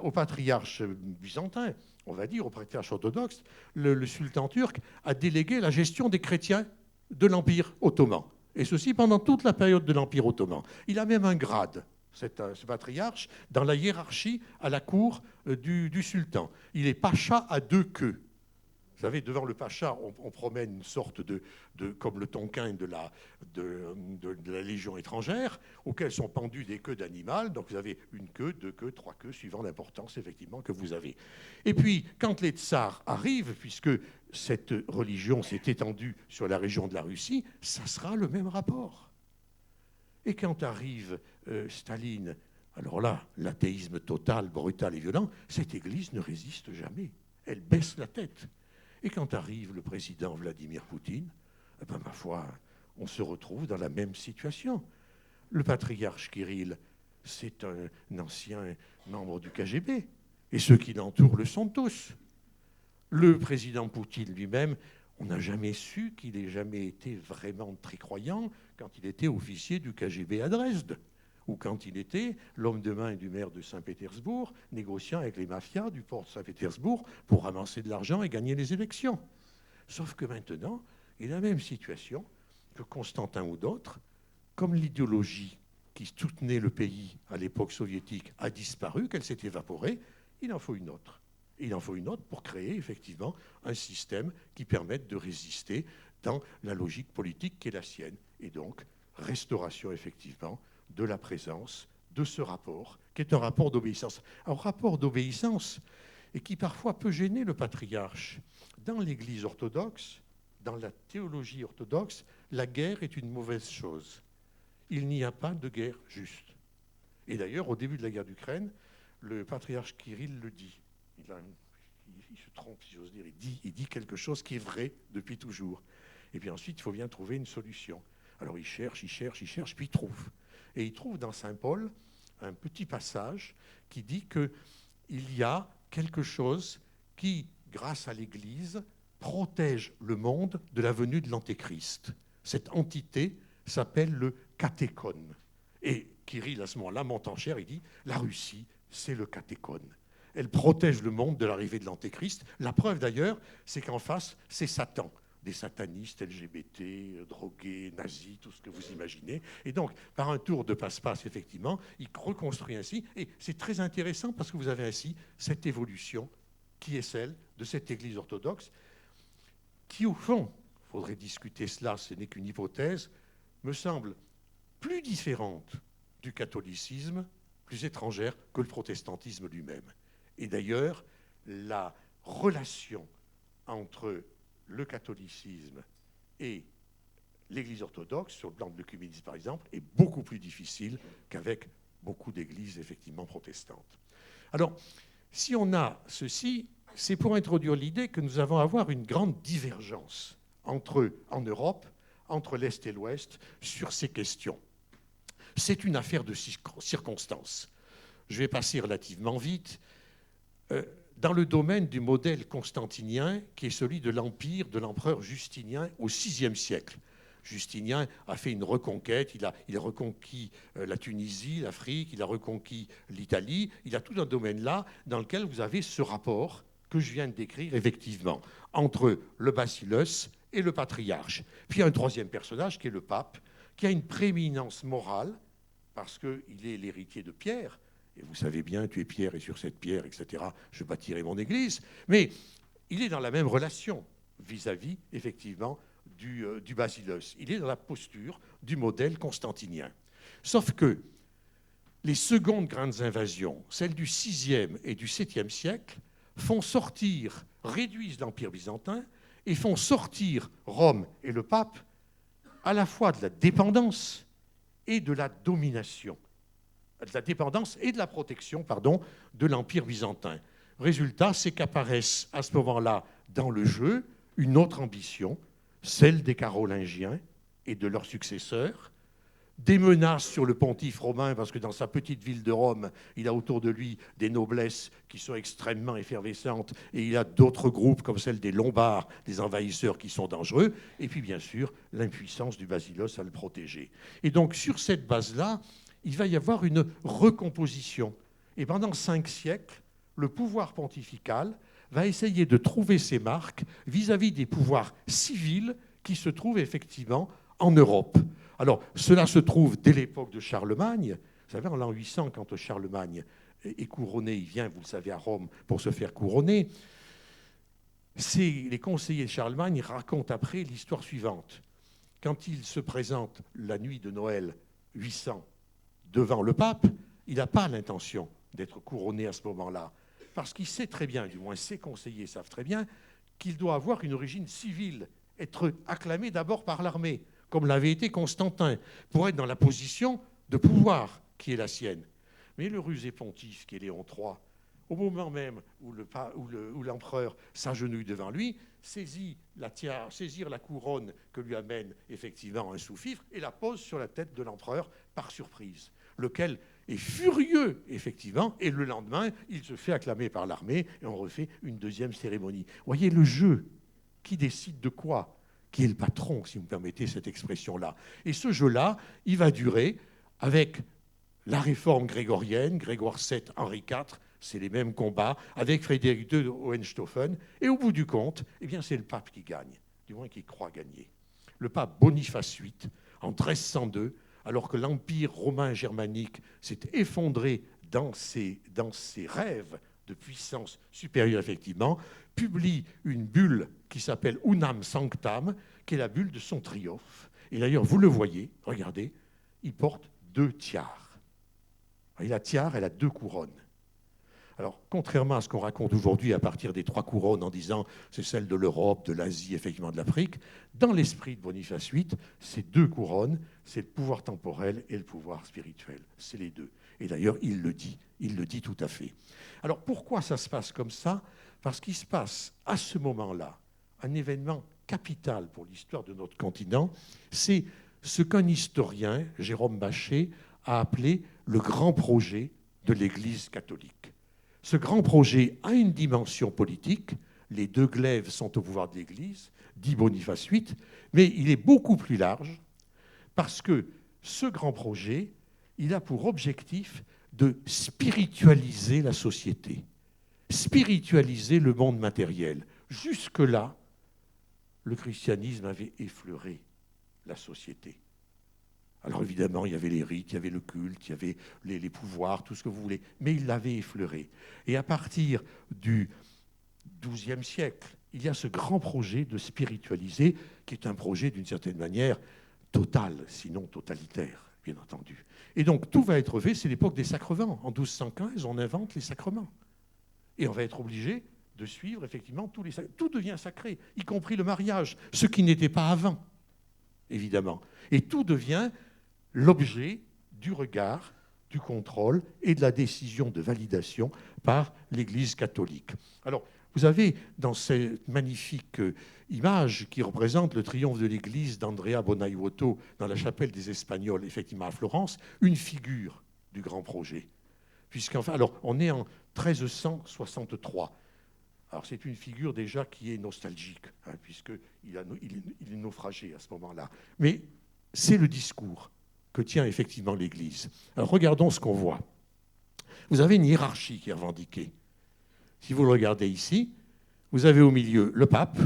au patriarche byzantin, on va dire, au patriarche orthodoxe, le sultan turc a délégué la gestion des chrétiens de l'Empire ottoman. Et ceci pendant toute la période de l'Empire ottoman. Il a même un grade, ce patriarche, dans la hiérarchie à la cour du sultan. Il est pacha à 2 queues. Vous savez, devant le pacha, on promène une sorte de comme le tonkin de la Légion étrangère, auquel sont pendues des queues d'animal. Donc vous avez 1 queue, 2 queues, 3 queues, suivant l'importance effectivement que vous avez. Et puis, quand les tsars arrivent, puisque cette religion s'est étendue sur la région de la Russie, ça sera le même rapport. Et quand arrive Staline, alors là, l'athéisme total, brutal et violent, cette Église ne résiste jamais. Elle baisse la tête. Et quand arrive le président Vladimir Poutine, eh ben, ma foi, on se retrouve dans la même situation. Le patriarche Kirill, c'est un ancien membre du KGB, et ceux qui l'entourent le sont tous. Le président Poutine lui-même, on n'a jamais su qu'il ait jamais été vraiment très croyant quand il était officier du KGB à Dresde, ou quand il était l'homme de main du maire de Saint-Pétersbourg, négociant avec les mafias du port de Saint-Pétersbourg pour ramasser de l'argent et gagner les élections. Sauf que maintenant, il a la même situation que Constantin ou d'autres, comme l'idéologie qui soutenait le pays à l'époque soviétique a disparu, qu'elle s'est évaporée, il en faut une autre. Il en faut une autre pour créer effectivement un système qui permette de résister dans la logique politique qui est la sienne. Et donc, restauration effectivement de la présence de ce rapport, qui est un rapport d'obéissance. Un rapport d'obéissance et qui parfois peut gêner le patriarche. Dans l'Église orthodoxe, dans la théologie orthodoxe, la guerre est une mauvaise chose. Il n'y a pas de guerre juste. Et d'ailleurs, au début de la guerre d'Ukraine, le patriarche Kirill le dit. il se trompe, si j'ose dire. Il dit quelque chose qui est vrai depuis toujours. Et puis ensuite, il faut bien trouver une solution. Alors il cherche, puis il trouve. Et il trouve dans Saint Paul un petit passage qui dit qu'il y a quelque chose qui, grâce à l'Église, protège le monde de la venue de l'Antéchrist. Cette entité s'appelle le catéchone. Et Kirill, à ce moment-là, monte en chair, il dit « La Russie, c'est le catéchone. Elle protège le monde de l'arrivée de l'Antéchrist. » La preuve, d'ailleurs, c'est qu'en face, c'est Satan. Des satanistes, LGBT, drogués, nazis, tout ce que vous imaginez. Et donc, par un tour de passe-passe, effectivement, il reconstruit ainsi. Et c'est très intéressant parce que vous avez ainsi cette évolution qui est celle de cette Église orthodoxe qui, au fond, il faudrait discuter cela, ce n'est qu'une hypothèse, me semble plus différente du catholicisme, plus étrangère que le protestantisme lui-même. Et d'ailleurs, la relation entre le catholicisme et l'Église orthodoxe, sur le plan de l'œcuménisme par exemple, est beaucoup plus difficile qu'avec beaucoup d'églises effectivement protestantes. Alors, si on a ceci, c'est pour introduire l'idée que nous avons à avoir une grande divergence en Europe, entre l'Est et l'Ouest, sur ces questions. C'est une affaire de circonstances. Je vais passer relativement vite. Dans le domaine du modèle constantinien, qui est celui de l'empire de l'empereur Justinien au VIe siècle. Justinien a fait une reconquête, il a reconquis la Tunisie, l'Afrique, il a reconquis l'Italie. Il a tout un domaine là dans lequel vous avez ce rapport que je viens de décrire effectivement entre le bacillus et le patriarche. Puis il y a un troisième personnage qui est le pape, qui a une prééminence morale parce qu'il est l'héritier de Pierre. Et vous savez bien, tu es Pierre et sur cette pierre, etc., je bâtirai mon église. Mais il est dans la même relation vis-à-vis, effectivement, du bacillus. Il est dans la posture du modèle constantinien. Sauf que les secondes grandes invasions, celles du VIe et du VIIe siècle, réduisent l'Empire byzantin et font sortir Rome et le pape à la fois de la dépendance et de la domination. De la dépendance et de la protection, de l'Empire byzantin. Résultat, c'est qu'apparaissent à ce moment-là, dans le jeu, une autre ambition, celle des Carolingiens et de leurs successeurs, des menaces sur le pontife romain, parce que dans sa petite ville de Rome, il a autour de lui des noblesses qui sont extrêmement effervescentes, et il a d'autres groupes comme celle des Lombards, des envahisseurs qui sont dangereux, et puis bien sûr, l'impuissance du basilos à le protéger. Et donc, sur cette base-là, il va y avoir une recomposition. Et pendant 5 siècles, le pouvoir pontifical va essayer de trouver ses marques vis-à-vis des pouvoirs civils qui se trouvent effectivement en Europe. Alors, cela se trouve dès l'époque de Charlemagne. Vous savez, en l'an 800, quand Charlemagne est couronné, il vient, vous le savez, à Rome pour se faire couronner. Les conseillers de Charlemagne racontent après l'histoire suivante. Quand il se présente la nuit de Noël 800 devant le pape, il n'a pas l'intention d'être couronné à ce moment-là, parce qu'il sait très bien, du moins ses conseillers savent très bien, qu'il doit avoir une origine civile, être acclamé d'abord par l'armée, comme l'avait été Constantin, pour être dans la position de pouvoir qui est la sienne. Mais le rusé pontife, qui est Léon III, au moment même où l'empereur s'agenouille devant lui, saisir la couronne que lui amène effectivement un sous-fifre et la pose sur la tête de l'empereur par surprise, lequel est furieux, effectivement, et le lendemain, il se fait acclamer par l'armée et on refait une deuxième cérémonie. Voyez le jeu, qui décide de quoi ? Qui est le patron, si vous me permettez cette expression-là. Et ce jeu-là, il va durer avec la réforme grégorienne, Grégoire VII, Henri IV, c'est les mêmes combats, avec Frédéric II de Hohenstaufen, et au bout du compte, eh bien, c'est le pape qui gagne, du moins qui croit gagner. Le pape Boniface VIII, en 1302, alors que l'Empire romain germanique s'est effondré dans ses rêves de puissance supérieure, effectivement, publie une bulle qui s'appelle Unam Sanctam, qui est la bulle de son triomphe. Et d'ailleurs, vous le voyez, regardez, il porte 2 tiares. Et la tiare, elle a 2 couronnes. Alors, contrairement à ce qu'on raconte aujourd'hui à partir des 3 couronnes en disant c'est celle de l'Europe, de l'Asie, effectivement de l'Afrique, dans l'esprit de Boniface VIII, ces 2 couronnes, c'est le pouvoir temporel et le pouvoir spirituel. C'est les 2. Et d'ailleurs, il le dit tout à fait. Alors, pourquoi ça se passe comme ça? Parce qu'il se passe à ce moment-là un événement capital pour l'histoire de notre continent, c'est ce qu'un historien, Jérôme Bachet, a appelé le grand projet de l'Église catholique. Ce grand projet a une dimension politique, les 2 glaives sont au pouvoir de l'Église, dit Boniface VIII, mais il est beaucoup plus large parce que ce grand projet, il a pour objectif de spiritualiser la société, spiritualiser le monde matériel. Jusque-là, le christianisme avait effleuré la société. Alors évidemment, il y avait les rites, il y avait le culte, il y avait les pouvoirs, tout ce que vous voulez, mais il l'avait effleuré. Et à partir du XIIe siècle, il y a ce grand projet de spiritualiser, qui est un projet d'une certaine manière total, sinon totalitaire, bien entendu. Et donc tout va être fait, c'est l'époque des sacrements. En 1215, on invente les sacrements. Et on va être obligé de suivre effectivement tous les sacrements. Tout devient sacré, y compris le mariage, ce qui n'était pas avant, évidemment. Et tout devient l'objet du regard, du contrôle et de la décision de validation par l'Église catholique. Alors, vous avez dans cette magnifique image qui représente le triomphe de l'Église d'Andrea Bonaiuto dans la chapelle des Espagnols, effectivement à Florence, une figure du grand projet. Puisqu'enfin, alors, on est en 1363. Alors, c'est une figure déjà qui est nostalgique, hein, puisqu'il est naufragé à ce moment-là. Mais c'est le discours que tient effectivement l'Église. Alors, regardons ce qu'on voit. Vous avez une hiérarchie qui est revendiquée. Si vous le regardez ici, vous avez au milieu le pape,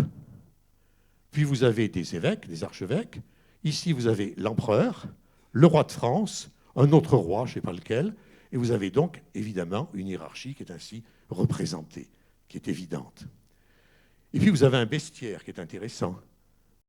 puis vous avez des évêques, des archevêques. Ici, vous avez l'empereur, le roi de France, un autre roi, je ne sais pas lequel, et vous avez donc évidemment une hiérarchie qui est ainsi représentée, qui est évidente. Et puis vous avez un bestiaire qui est intéressant.